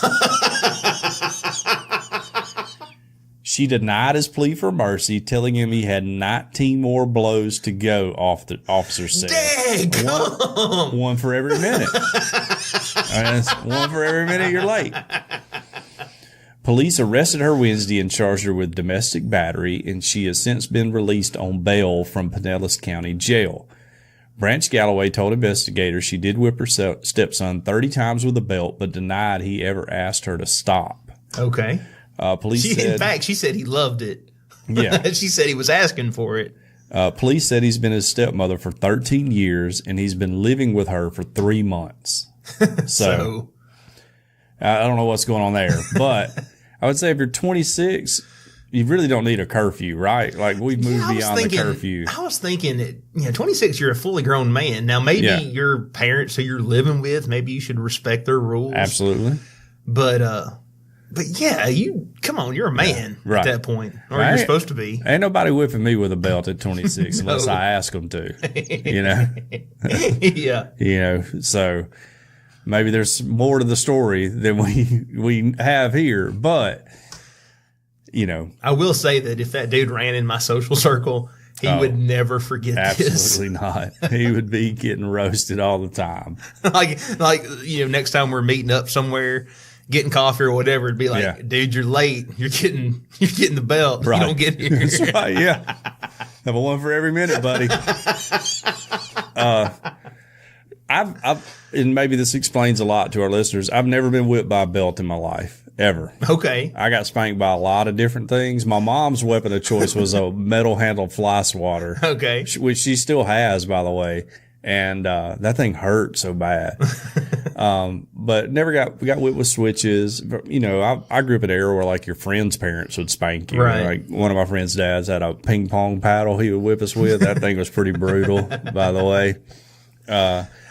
She denied his plea for mercy, telling him he had 19 more blows to go, the officer said. Dang, one for every minute. One for every minute you're late. Police arrested her Wednesday and charged her with domestic battery, and she has since been released on bail from Pinellas County Jail. Branch Galloway told investigators she did whip her stepson 30 times with a belt, but denied he ever asked her to stop. Okay. Police said, in fact, she said he loved it. Yeah. She said he was asking for it. Police said he's been his stepmother for 13 years, and he's been living with her for 3 months. So I don't know what's going on there, but I would say if you're 26, you really don't need a curfew, right? Like we've moved beyond the curfew. I was thinking that, 26, you're a fully grown man. Now, maybe your parents who you're living with, maybe you should respect their rules. Absolutely. But yeah, come on, you're a man at that point, or you're supposed to be. Ain't nobody whipping me with a belt at 26 unless I ask them to, Yeah. So maybe there's more to the story than we have here, but I will say that if that dude ran in my social circle, he would never forget this. Absolutely not. He would be getting roasted all the time. like next time we're meeting up somewhere, getting coffee or whatever, it'd be like, dude, you're late. You're getting the belt. Right. You don't get here. That's right. Yeah. Have a one for every minute, buddy. And maybe this explains a lot to our listeners. I've never been whipped by a belt in my life, ever. Okay. I got spanked by a lot of different things. My mom's weapon of choice was a metal handled fly swatter. Okay. Which she still has, by the way. And that thing hurt so bad. But we got whipped with switches. But, I grew up in an era where like your friends' parents would spank you. Right. Like one of my friends' dads had a ping pong paddle he would whip us with. That thing was pretty brutal, by the way.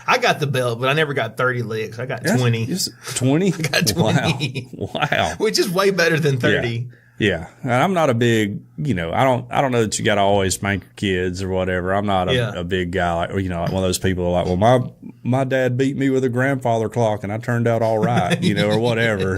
I got the belt, but I never got 30 licks. I got 20. 20? I got 20. Wow. Which is way better than 30. Yeah. And I'm not a big, I don't know that you got to always spank your kids or whatever. I'm not a big guy like one of those people who are like, well, my dad beat me with a grandfather clock and I turned out all right, or whatever,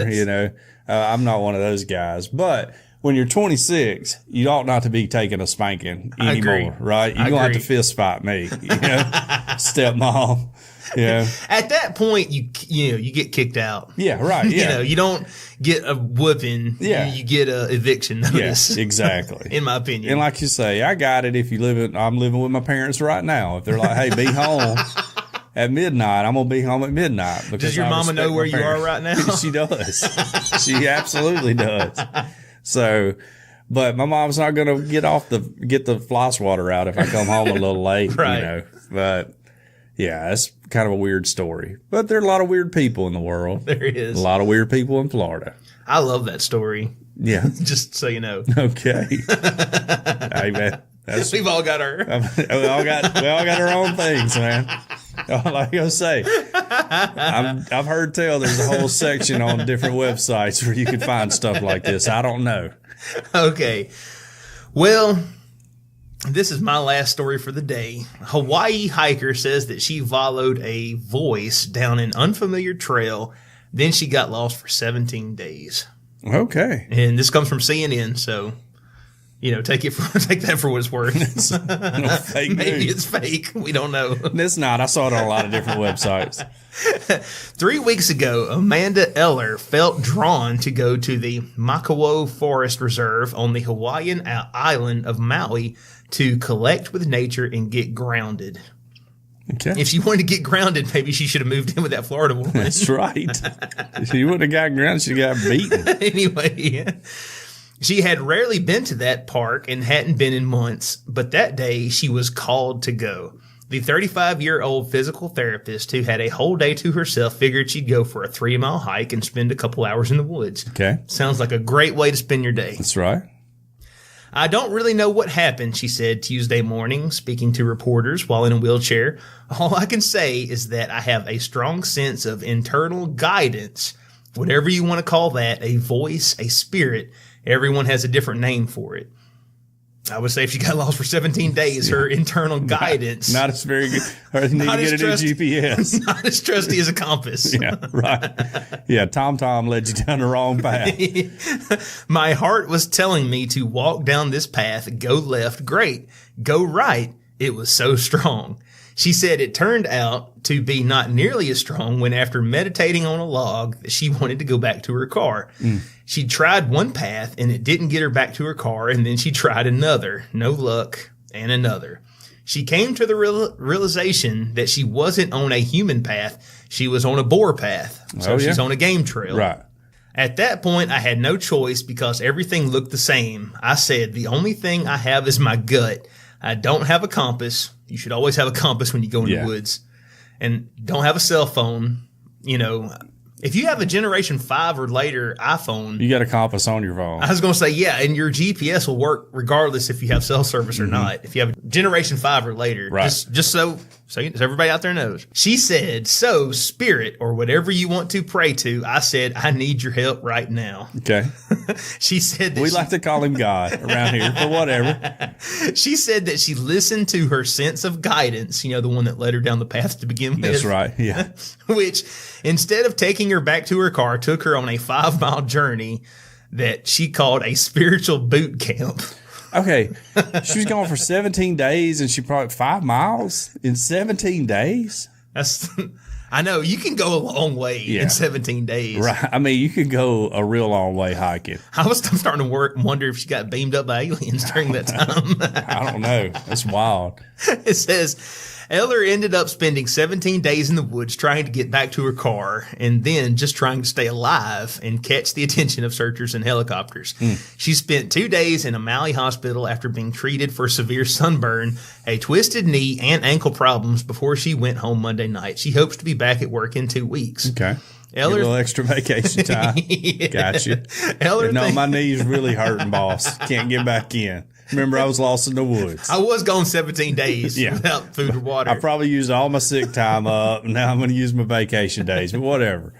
I'm not one of those guys. But when you're 26, you ought not to be taking a spanking anymore, right? You don't have to fist fight me, stepmom. Yeah. At that point, you get kicked out. Yeah, right. Yeah. You don't get a whooping. Yeah. You get a eviction notice. Yes, exactly. In my opinion. And like you say, I got it. If I'm living with my parents right now. If they're like, hey, be home at midnight, I'm going to be home at midnight. Does your mama know where you are right now? She does. She absolutely does. So, but my mom's not going to get the fly swatter out if I come home a little late, right. But yeah, that's kind of a weird story. But there are a lot of weird people in the world. There is. A lot of weird people in Florida. I love that story. Yeah. Just so you know. Okay. Hey, man. We've all got our. we all got our own things, man. Like I say, I've heard tell there's a whole section on different websites where you can find stuff like this. I don't know. Okay. Well, this is my last story for the day. A Hawaii hiker says that she followed a voice down an unfamiliar trail. Then she got lost for 17 days. Okay. And this comes from CNN, so take that for what it's worth. No fake Maybe news. it's fake. We don't know. It's not. I saw it on a lot of different websites. 3 weeks ago, Amanda Eller felt drawn to go to the Makawo Forest Reserve on the Hawaiian island of Maui to collect with nature and get grounded. Okay. If she wanted to get grounded, maybe she should have moved in with that Florida woman. That's right. If she wouldn't have got grounded, she got beaten. Anyway, she had rarely been to that park and hadn't been in months, but that day she was called to go. The 35-year-old physical therapist who had a whole day to herself figured she'd go for a 3-mile hike and spend a couple hours in the woods. Okay. Sounds like a great way to spend your day. That's right. I don't really know what happened, she said Tuesday morning, speaking to reporters while in a wheelchair. All I can say is that I have a strong sense of internal guidance, whatever you want to call that, a voice, a spirit. Everyone has a different name for it. I would say if she got lost for 17 days, her internal guidance. Not as very good. Or need to get a new GPS. Not as trusty as a compass. Yeah, right. Yeah, Tom led you down the wrong path. My heart was telling me to walk down this path, go left, great. Go right, it was so strong. She said it turned out to be not nearly as strong when after meditating on a log that she wanted to go back to her car. She tried one path and it didn't get her back to her car, and then she tried another. No luck, and another. She came to the realization that she wasn't on a human path. She was on a boar path. So she's on a game trail. Right. At that point, I had no choice because everything looked the same. I said, the only thing I have is my gut. I don't have a compass. You should always have a compass when you go in the woods. And don't have a cell phone. If you have a Generation 5 or later iPhone, You got a compass on your phone. I was going to say, yeah, and your GPS will work regardless if you have cell service or not. If you have a Generation 5 or later, Right. just so everybody out there knows. She said, so spirit or whatever you want to pray to, I said, I need your help right now. Okay. She said that We like to call him God around here, but whatever. she said that she listened to her sense of guidance, the one that led her down the path to begin with. That's right. Yeah. Which, instead of taking her back to her car, took her on a 5-mile journey that she called a spiritual boot camp. Okay. She was gone for 17 days and she probably 5 miles in 17 days. I know you can go a long way in 17 days. Right. I mean, you could go a real long way hiking. I'm starting to wonder if she got beamed up by aliens during that time. I don't know. That's wild. It says, Eller ended up spending 17 days in the woods trying to get back to her car and then just trying to stay alive and catch the attention of searchers and helicopters. She spent 2 days in a Maui hospital after being treated for severe sunburn, a twisted knee, and ankle problems before she went home Monday night. She hopes to be back at work in 2 weeks. Okay. Eller, a little extra vacation time. Gotcha. Eller No, my knee's really hurting, boss. Can't get back in. Remember, I was lost in the woods. I was gone 17 days without food or water. I probably used all my sick time up. Now I'm going to use my vacation days, but whatever.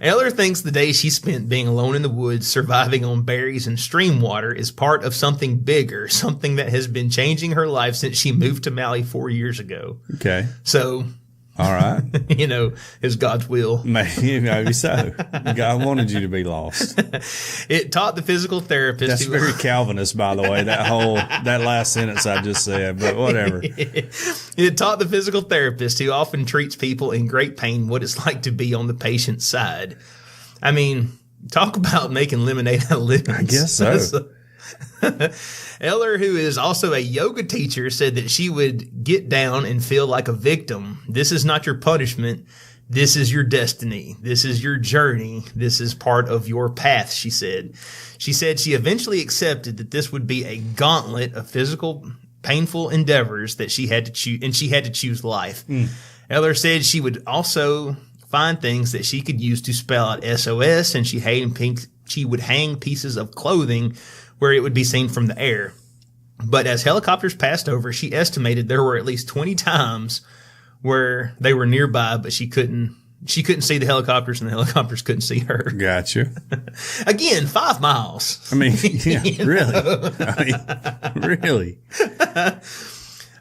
Eller thinks the days she spent being alone in the woods, surviving on berries and stream water, is part of something bigger, something that has been changing her life since she moved to Maui 4 years ago. Okay. So, all right. It's God's will. Maybe so. God wanted you to be lost. It taught the physical therapist. That's very Calvinist, by the way, that last sentence I just said, but whatever. It taught the physical therapist who often treats people in great pain what it's like to be on the patient's side. I mean, talk about making lemonade out of lemons. I guess so. Eller, who is also a yoga teacher, said that she would get down and feel like a victim. This is not your punishment. This is your destiny. This is your journey. This is part of your path, she said. She said she eventually accepted that this would be a gauntlet of physical, painful endeavors that she had to choose, and she had to choose life. Eller said she would also find things that she could use to spell out SOS, and she would hang pieces of clothing where it would be seen from the air. But as helicopters passed over, she estimated there were at least 20 times where they were nearby, but she couldn't see the helicopters and the helicopters couldn't see her. Gotcha. Again, 5 miles. I mean, yeah, really.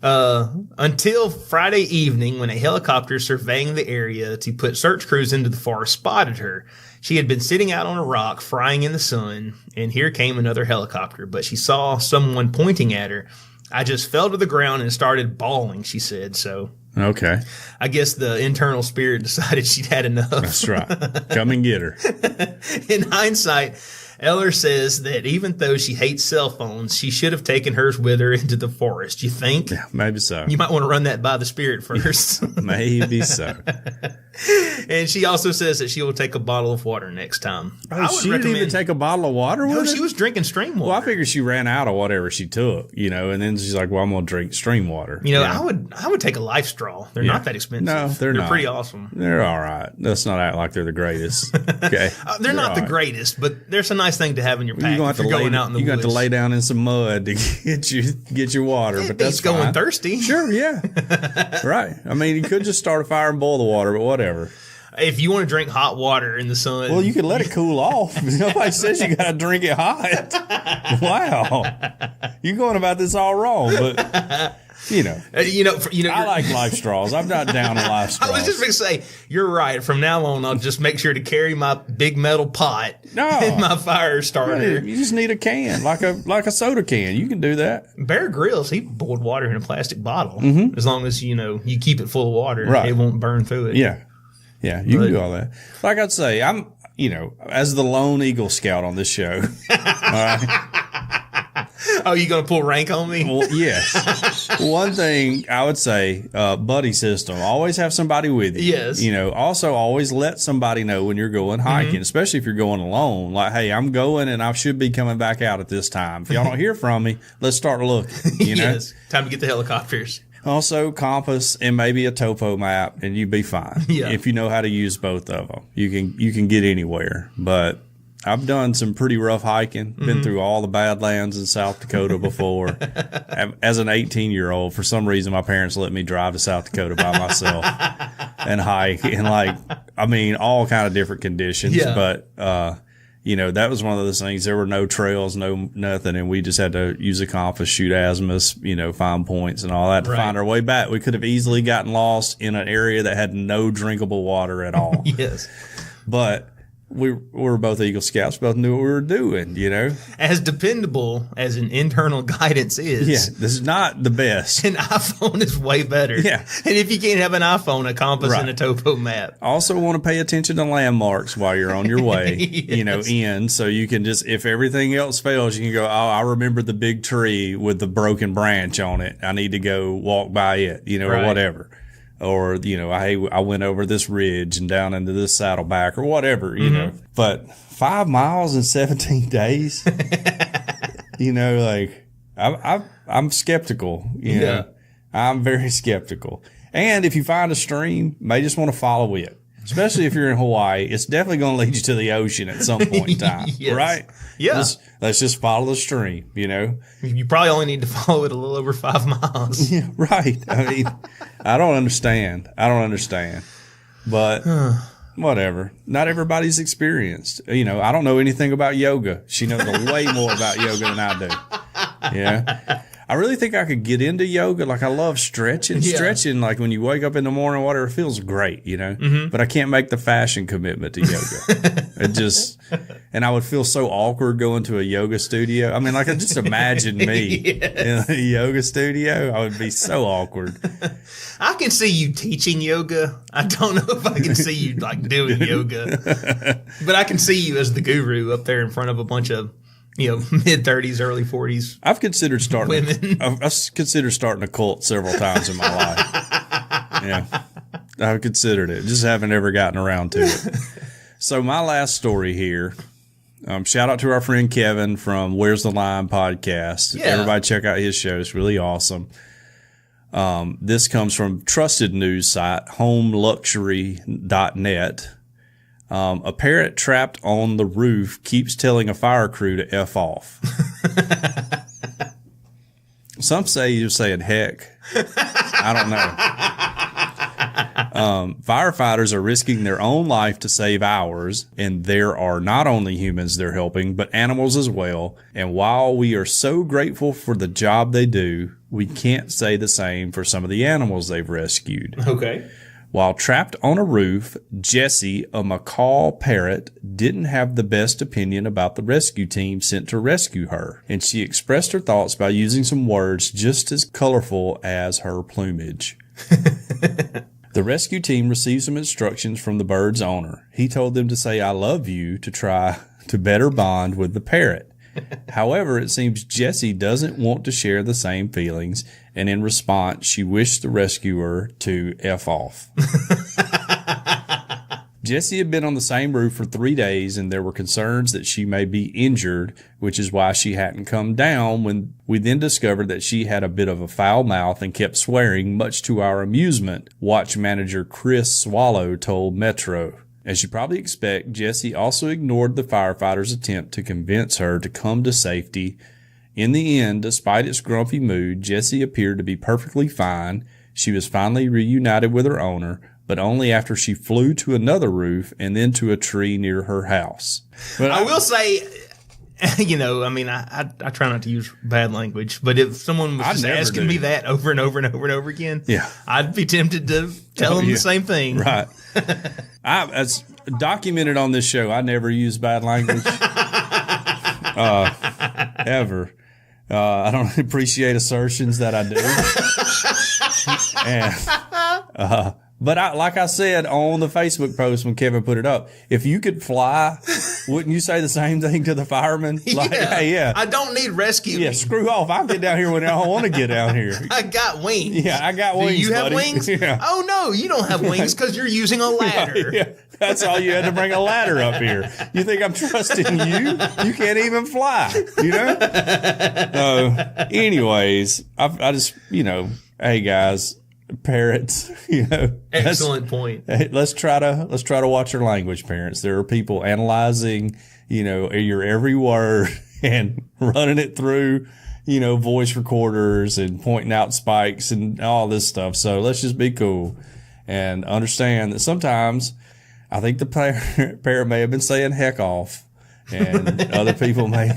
Until Friday evening when a helicopter surveying the area to put search crews into the forest spotted her. She had been sitting out on a rock, frying in the sun, and here came another helicopter, but she saw someone pointing at her. I just fell to the ground and started bawling, she said. So, Okay. I guess the internal spirit decided she'd had enough. That's right. Come and get her. In hindsight, Eller says that even though she hates cell phones, she should have taken hers with her into the forest. You think? Yeah, maybe so. You might want to run that by the spirit first. Maybe so. And she also says that she will take a bottle of water next time. Oh, she didn't even take a bottle of water with No, her? she was drinking stream water. Well, I figured she ran out of whatever she took, and then she's like, well, I'm going to drink stream water. I would take a life straw. They're not that expensive. No, they're not. They're pretty awesome. They're all right. Let's not act like they're the greatest. Okay. They're not the greatest, but there's a nice thing to have in your pack. You're going to have to going out in the you woods. got to lay down in some mud to get your water, but that's going fine. thirsty. Sure, yeah. Right. I mean, you could just start a fire and boil the water, but whatever. If you want to drink hot water in the sun. Well, you can let it cool off. Nobody says you got to drink it hot. Wow. You're going about this all wrong, but I like life straws. I'm not down on life straws. I was just going to say, you're right. From now on, I'll just make sure to carry my big metal pot and my fire starter. You just need a can, like a soda can. You can do that. Bear Grylls, he boiled water in a plastic bottle. Mm-hmm. As long as, you keep it full of water, right. It won't burn through it. Yeah. Yeah, you can do all that. Like I'd say, I'm, as the lone Eagle Scout on this show. All right. Oh, you going to pull rank on me? Well, yes. One thing I would say, buddy system, always have somebody with you. Yes. Also always let somebody know when you're going hiking, especially if you're going alone. Like, hey, I'm going and I should be coming back out at this time. If y'all don't hear from me, let's start looking. Yes. Time to get the helicopters. Also, compass and maybe a topo map, and you'd be fine. Yeah. If you know how to use both of them, you can get anywhere. But I've done some pretty rough hiking. Been through all the Badlands in South Dakota before. As an 18-year-old, for some reason, my parents let me drive to South Dakota by myself and hike in all kind of different conditions. Yeah. But that was one of those things. There were no trails, no nothing, and we just had to use a compass, shoot azimuths, find points and all that to find our way back. We could have easily gotten lost in an area that had no drinkable water at all. Yes. But we were both Eagle Scouts, both knew what we were doing, As dependable as an internal guidance is. Yeah, this is not the best. An iPhone is way better. Yeah. And if you can't have an iPhone, a compass and a topo map. Also want to pay attention to landmarks while you're on your way, Yes. so you can just, if everything else fails, you can go, oh, I remember the big tree with the broken branch on it. I need to go walk by it, or whatever. Or, I went over this ridge and down into this saddleback or whatever, But 5 miles in 17 days, I'm skeptical, Yeah. I'm very skeptical. And if you find a stream, you may just want to follow it. Especially if you're in Hawaii, it's definitely going to lead you to the ocean at some point in time, Yes. right? Yeah. Let's just follow the stream, You probably only need to follow it a little over 5 miles. Yeah, right. I mean, I don't understand. But whatever. Not everybody's experienced. I don't know anything about yoga. She knows way more about yoga than I do. Yeah. I really think I could get into yoga. Like, I love stretching. Yeah. Stretching, like when you wake up in the morning, whatever, feels great, But I can't make the fashion commitment to yoga. And I would feel so awkward going to a yoga studio. I mean, like, I just imagine me in a yoga studio. I would be so awkward. I can see you teaching yoga. I don't know if I can see you doing yoga, but I can see you as the guru up there in front of a bunch of mid 30s, early 40s. I've considered starting. Women. I've considered starting a cult several times in my life. Yeah, I've considered it. Just haven't ever gotten around to it. So my last story here. Shout out to our friend Kevin from Where's the Line podcast. Yeah. Everybody check out his show. It's really awesome. This comes from trusted news site homeluxury.net. A parrot trapped on the roof keeps telling a fire crew to F off. Some say you're saying heck. I don't know. Firefighters are risking their own life to save ours, and there are not only humans they're helping, but animals as well. And while we are so grateful for the job they do, we can't say the same for some of the animals they've rescued. Okay. While trapped on a roof, Jessie, a macaw parrot, didn't have the best opinion about the rescue team sent to rescue her, and she expressed her thoughts by using some words just as colorful as her plumage. The rescue team received some instructions from the bird's owner. He told them to say, "I love you," to try to better bond with the parrot. However, it seems Jessie doesn't want to share the same feelings, and in response, she wished the rescuer to F off. Jessie had been on the same roof for 3 days, and there were concerns that she may be injured, which is why she hadn't come down. When we then discovered that she had a bit of a foul mouth and kept swearing, much to our amusement, watch manager Chris Swallow told Metro. As you probably expect, Jessie also ignored the firefighters' attempt to convince her to come to safety. In the end, despite its grumpy mood, Jessie appeared to be perfectly fine. She was finally reunited with her owner, but only after she flew to another roof and then to a tree near her house. But I will say, you know, I mean, I try not to use bad language, but if someone was just asking me that over and over and over and over again, yeah, I'd be tempted to tell them the same thing. Right. As documented on this show, I never use bad language. Ever. I don't appreciate assertions that I do. And, but like I said on the Facebook post when Kevin put it up, if you could fly, wouldn't you say the same thing to the firemen? Like, hey, yeah. I don't need rescuing. Yeah, screw off. I'll get down here when I want to get down here. I got wings. Yeah, I got wings. Do you have buddy. wings? Yeah. Oh, no, you don't have wings because you're using a ladder. Yeah, that's all you had to bring a ladder up here. You think I'm trusting you? You can't even fly, you know? Anyways, I just, you know, hey, guys. Parrots, you know. Excellent point. Let's try to watch our language, parents. There are people analyzing, you know, your every word and running it through, you know, voice recorders and pointing out spikes and all this stuff. So let's just be cool and understand that sometimes I think the parrot may have been saying heck off, and other people may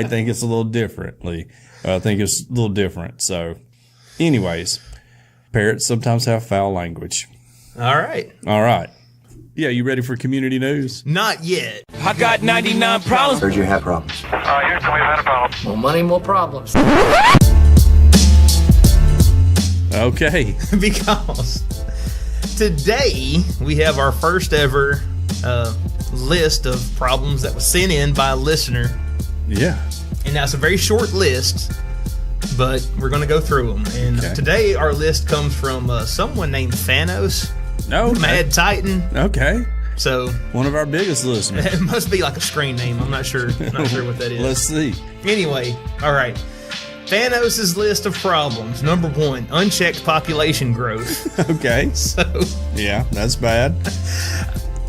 think it's a little differently. I think it's a little different. So, anyways. Parrots sometimes have foul language. All right. Yeah, you ready for community news? Not yet. I got 99 problems. Heard you have problems. Yeah, tell me about a problem. More money, more problems. Okay. Because today we have our first ever list of problems that was sent in by a listener. Yeah. And that's a very short list, but we're going to go through them. And today our list comes from someone named Thanos. No, Mad Titan. Okay. So one of our biggest listeners. It must be like a screen name. I'm not sure. Not sure what that is. Let's see. Anyway, all right. Thanos' list of problems. Number 1, unchecked population growth. Okay. So yeah, that's bad.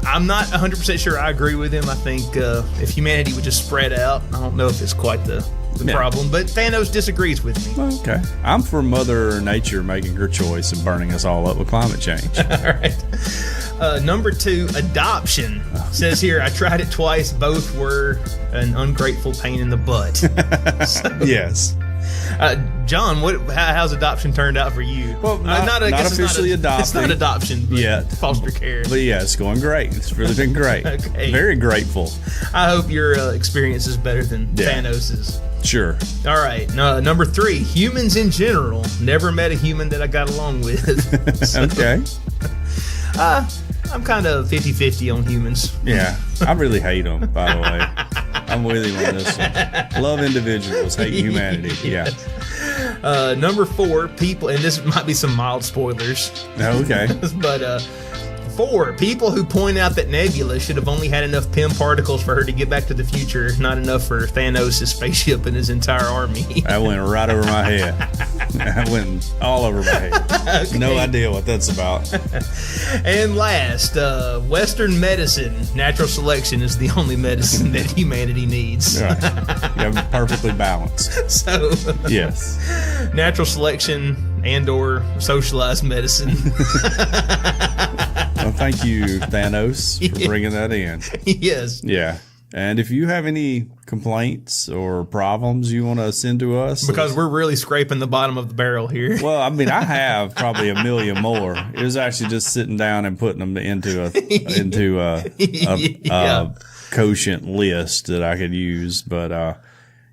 I'm not 100% sure I agree with him. I think if humanity would just spread out, I don't know if it's quite the problem, but Thanos disagrees with me. Okay. I'm for Mother Nature making her choice and burning us all up with climate change. All right. Number 2, adoption. Says here, I tried it twice. Both were an ungrateful pain in the butt. Yes. John, how's adoption turned out for you? Well, not officially adopted. It's not adoption, but yet. Foster care. But yeah, it's going great. It's really been great. Okay. Very grateful. I hope your experience is better than Thanos's. Sure. All right. Number 3, humans in general. Never met a human that I got along with. So, okay. I'm kind of 50-50 on humans. Yeah. I really hate them, by the way. I'm with him on this one. Love individuals, hate humanity. Yeah. Number 4, people, and this might be some mild spoilers. Okay. But 4, people who point out that Nebula should have only had enough Pym particles for her to get back to the future, not enough for Thanos' spaceship and his entire army. That went right over my head. That went all over my head. Okay. No idea what that's about. And last, Western medicine, natural selection is the only medicine that humanity needs. Right. Yeah, perfectly balanced. So, yes. Natural selection and or socialized medicine. Well, thank you, Thanos, for bringing that in. Yes. Yeah. And if you have any complaints or problems you want to send to us, Because we're really scraping the bottom of the barrel here. well, I mean, I have probably a million more. It was actually just sitting down and putting them into a quotient list that I could use. But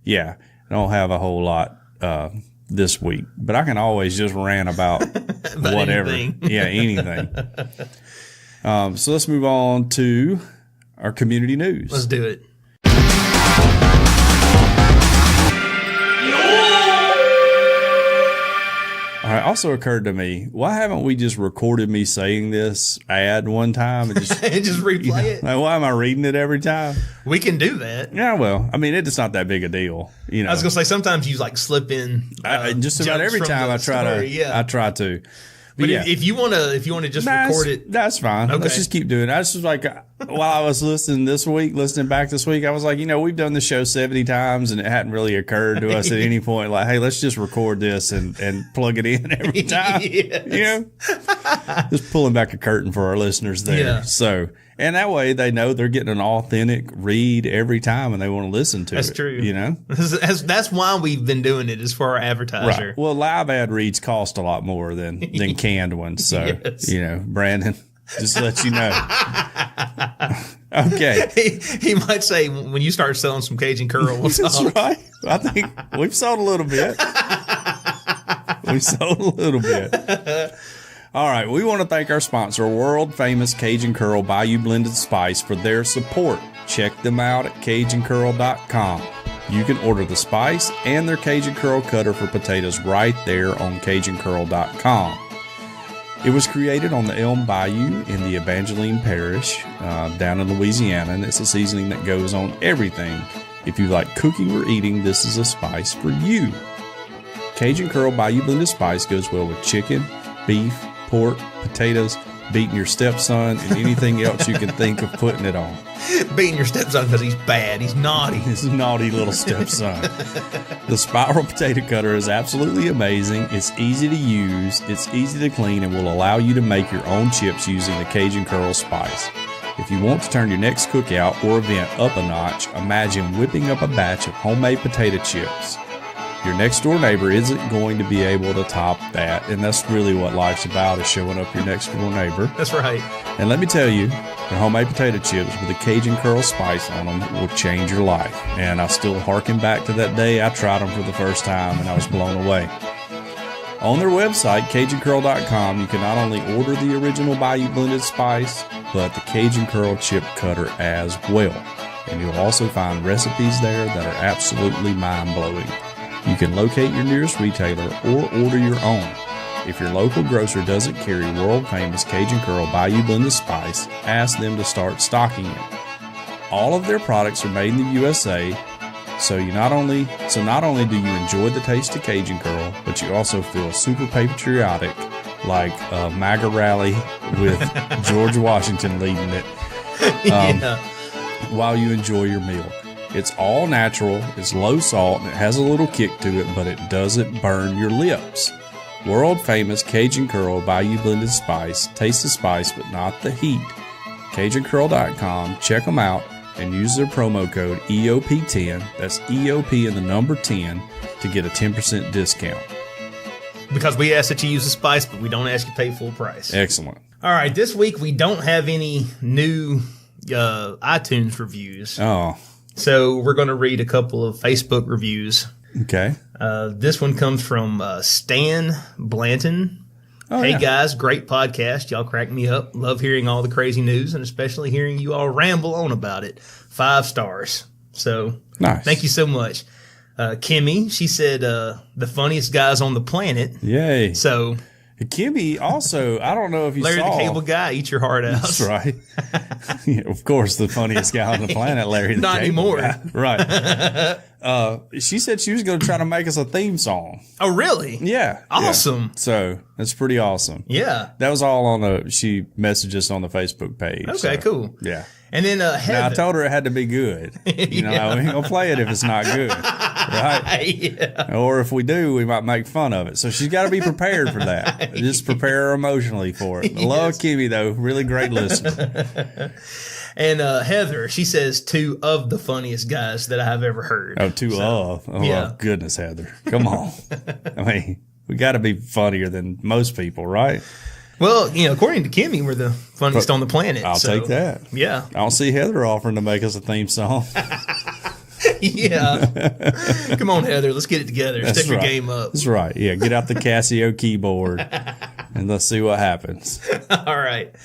yeah, I don't have a whole lot this week. But I can always just rant about whatever. Anything. Yeah, anything. So let's move on to our community news. Let's do it. All right. Also occurred to me, why haven't we just recorded me saying this ad one time and just, Just replay it. like, why am I reading it every time? We can do that. Yeah, well, I mean, it's not that big a deal, you know. I was gonna say sometimes you like slip in. Just about jokes every from time the I try story, to. Yeah. I try to. But But yeah, if you wanna just record it. That's fine. Okay. Let's just keep doing it. I just was like, while I was listening back this week, I was like, we've done the show 70 times and it hadn't really occurred to us at any point. Like, hey, let's just record this and plug it in every time. Yes. Just pulling back a curtain for our listeners there. Yeah. So, and that way they know they're getting an authentic read every time and they want to listen to it. That's true. You know? That's why we've been doing it, is for our advertiser. Right. Well, live ad reads cost a lot more than canned ones. So, Yes. Brandon, just to let you know. Okay. He might say, when you start selling some Cajun Curl, we'll That's talk. right. I think we've sold a little bit. We sold a little bit. All right. We want to thank our sponsor, world famous Cajun Curl Bayou Blended Spice, for their support. Check them out at CajunCurl.com. You can order the spice and their Cajun Curl cutter for potatoes right there on CajunCurl.com. It was created on the Elm Bayou in the Evangeline Parish down in Louisiana, and it's a seasoning that goes on everything. If you like cooking or eating, this is a spice for you. Cajun Curl Bayou Blended Spice goes well with chicken, beef, pork, potatoes, beating your stepson, and anything else you can think of putting it on. Beating your stepson because he's bad. He's naughty. His naughty little stepson. The spiral potato cutter is absolutely amazing. It's easy to use, it's easy to clean, and will allow you to make your own chips using the Cajun Curl spice. If you want to turn your next cookout or event up a notch, imagine whipping up a batch of homemade potato chips. Your next door neighbor isn't going to be able to top that, and that's really what life's about, is showing up your next door neighbor. That's right. And let me tell you, the homemade potato chips with the Cajun Curl spice on them will change your life. And I still harken back to that day I tried them for the first time and I was blown away. On their website, CajunCurl.com, you can not only order the original Bayou Blended Spice, but the Cajun Curl chip cutter as well. And you'll also find recipes there that are absolutely mind-blowing. You can locate your nearest retailer or order your own. If your local grocer doesn't carry world-famous Cajun Curl Bayou Blended Spice, ask them to start stocking it. All of their products are made in the USA, so not only do you enjoy the taste of Cajun Curl, but you also feel super patriotic, like a MAGA rally with George Washington leading it, while you enjoy your meal. It's all natural, it's low salt, and it has a little kick to it, but it doesn't burn your lips. World famous Cajun Curl Bayou Blended Spice. Taste the spice, but not the heat. CajunCurl.com. Check them out and use their promo code EOP10. That's EOP and the number 10 to get a 10% discount. Because we ask that you use the spice, but we don't ask you to pay full price. Excellent. All right. This week we don't have any new iTunes reviews. Oh, So we're going to read a couple of Facebook reviews. okay. This one comes from Stan Blanton. Oh, Hey yeah. guys, great podcast. Y'all crack me up. Love hearing all the crazy news and especially hearing you all ramble on about it. 5 stars. So Nice. thank you so much. Kimmy, she said the funniest guys on the planet. Yay. So Kimmy also, I don't know if you Larry saw. the Cable Guy, eat your heart out. That's right. Yeah, of course, the funniest guy on the planet, Larry the Not Cable anymore. Guy. Right. She said she was going to try to make us a theme song. Oh, really? Yeah. Awesome. Yeah. So that's pretty awesome. Yeah. That was all on she messaged us on the Facebook page. Okay, so, cool. Yeah. And then Now, I Heather. told her it had to be good. You know, we ain't going to play it if it's not good. Right? Yeah. Or if we do, we might make fun of it. So she's got to be prepared for that. Just prepare her emotionally for it. I love Kimmy, though. Really great listener. And Heather, she says 2 of the funniest guys that I have ever heard. Oh, 2 of. Oh, yeah. Goodness, Heather. Come on. I mean, we got to be funnier than most people, right? Well, according to Kimmy, we're the funniest on the planet. I'll take that. Yeah. I don't see Heather offering to make us a theme song. Yeah. Come on, Heather. Let's get it together. Step your game up. That's right. Yeah. Get out the Casio keyboard and let's see what happens. All right.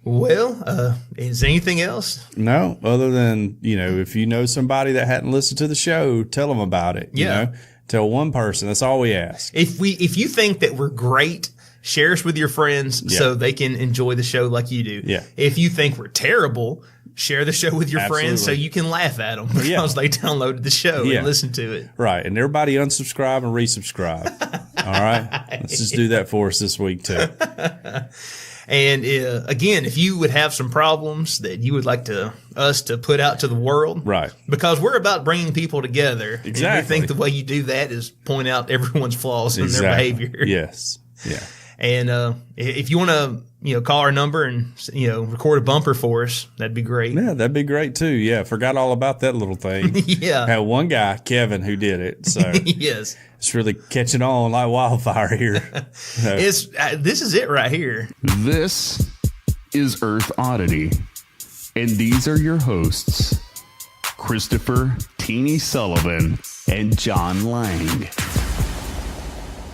Well, is there anything else? No, other than, if you know somebody that hadn't listened to the show, tell them about it. Yeah. Tell one person. That's all we ask. If you think that we're great, share us with your friends so they can enjoy the show like you do. Yeah. If you think we're terrible, share the show with your friends so you can laugh at them because they downloaded the show and listened to it. Right. And everybody unsubscribe and resubscribe. All right. Let's just do that for us this week too. And again, if you would have some problems that you would like us to put out to the world, right? Because we're about bringing people together. Exactly. And we think the way you do that is point out everyone's flaws in their behavior. Yes. Yeah. And if you want to, call our number and record a bumper for us, that'd be great. Yeah, that'd be great too. Yeah, forgot all about that little thing. Yeah, had one guy, Kevin, who did it. So yes. It's really catching on like wildfire here. This is it right here. This is Earth Oddity, and these are your hosts, Christopher Teeny Sullivan and John Lang.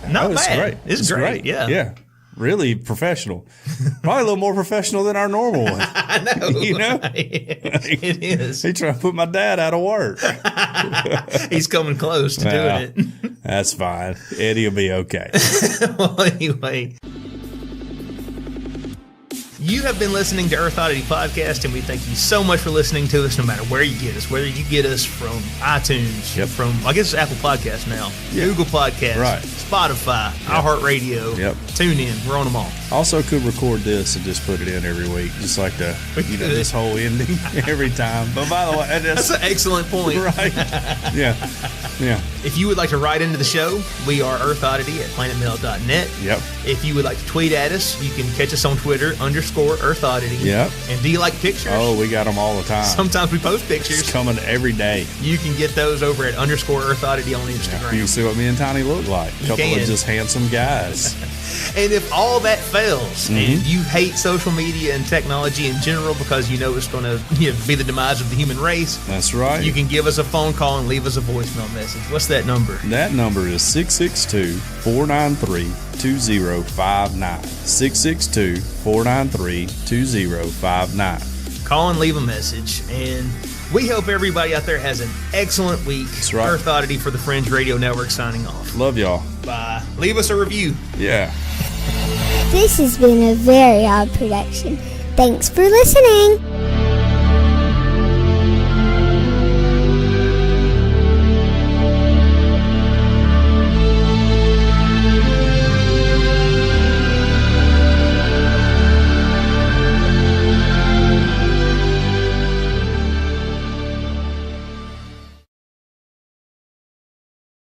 Not bad. Great. It's great. Yeah. Yeah. Really professional. Probably a little more professional than our normal one. I know. It is. He trying to put my dad out of work. He's coming close to doing it. That's fine. Eddie will be okay. Well, anyway. You have been listening to Earth Oddity Podcast, and we thank you so much for listening to us no matter where you get us, whether you get us from iTunes, from, I guess it's Apple Podcasts now, Google Podcasts, Spotify, iHeartRadio, TuneIn. We're on them all. Also could record this and just put it in every week, just like this whole ending every time. But by the way, that's an excellent point. Right. Yeah. If you would like to write into the show, we are earthoddity@planetmail.net. Yep. If you would like to tweet at us, you can catch us on Twitter, _Earth Oddity. Yep. And do you like pictures? Oh, we got them all the time. Sometimes we post pictures. It's coming every day. You can get those over at _Earth Oddity on Instagram. Yeah, you can see what me and Tiny look like. A couple of just handsome guys. And if all that fails and you hate social media and technology in general because you know it's going to be the demise of the human race, that's right. You can give us a phone call and leave us a voicemail message. What's that number? That number is 662-493-2059. 662-493-2059. Call and leave a message. And we hope everybody out there has an excellent week. That's right. Earth Oddity for the Fringe Radio Network signing off. Love y'all. Bye. Leave us a review. Yeah. This has been a very odd production. Thanks for listening.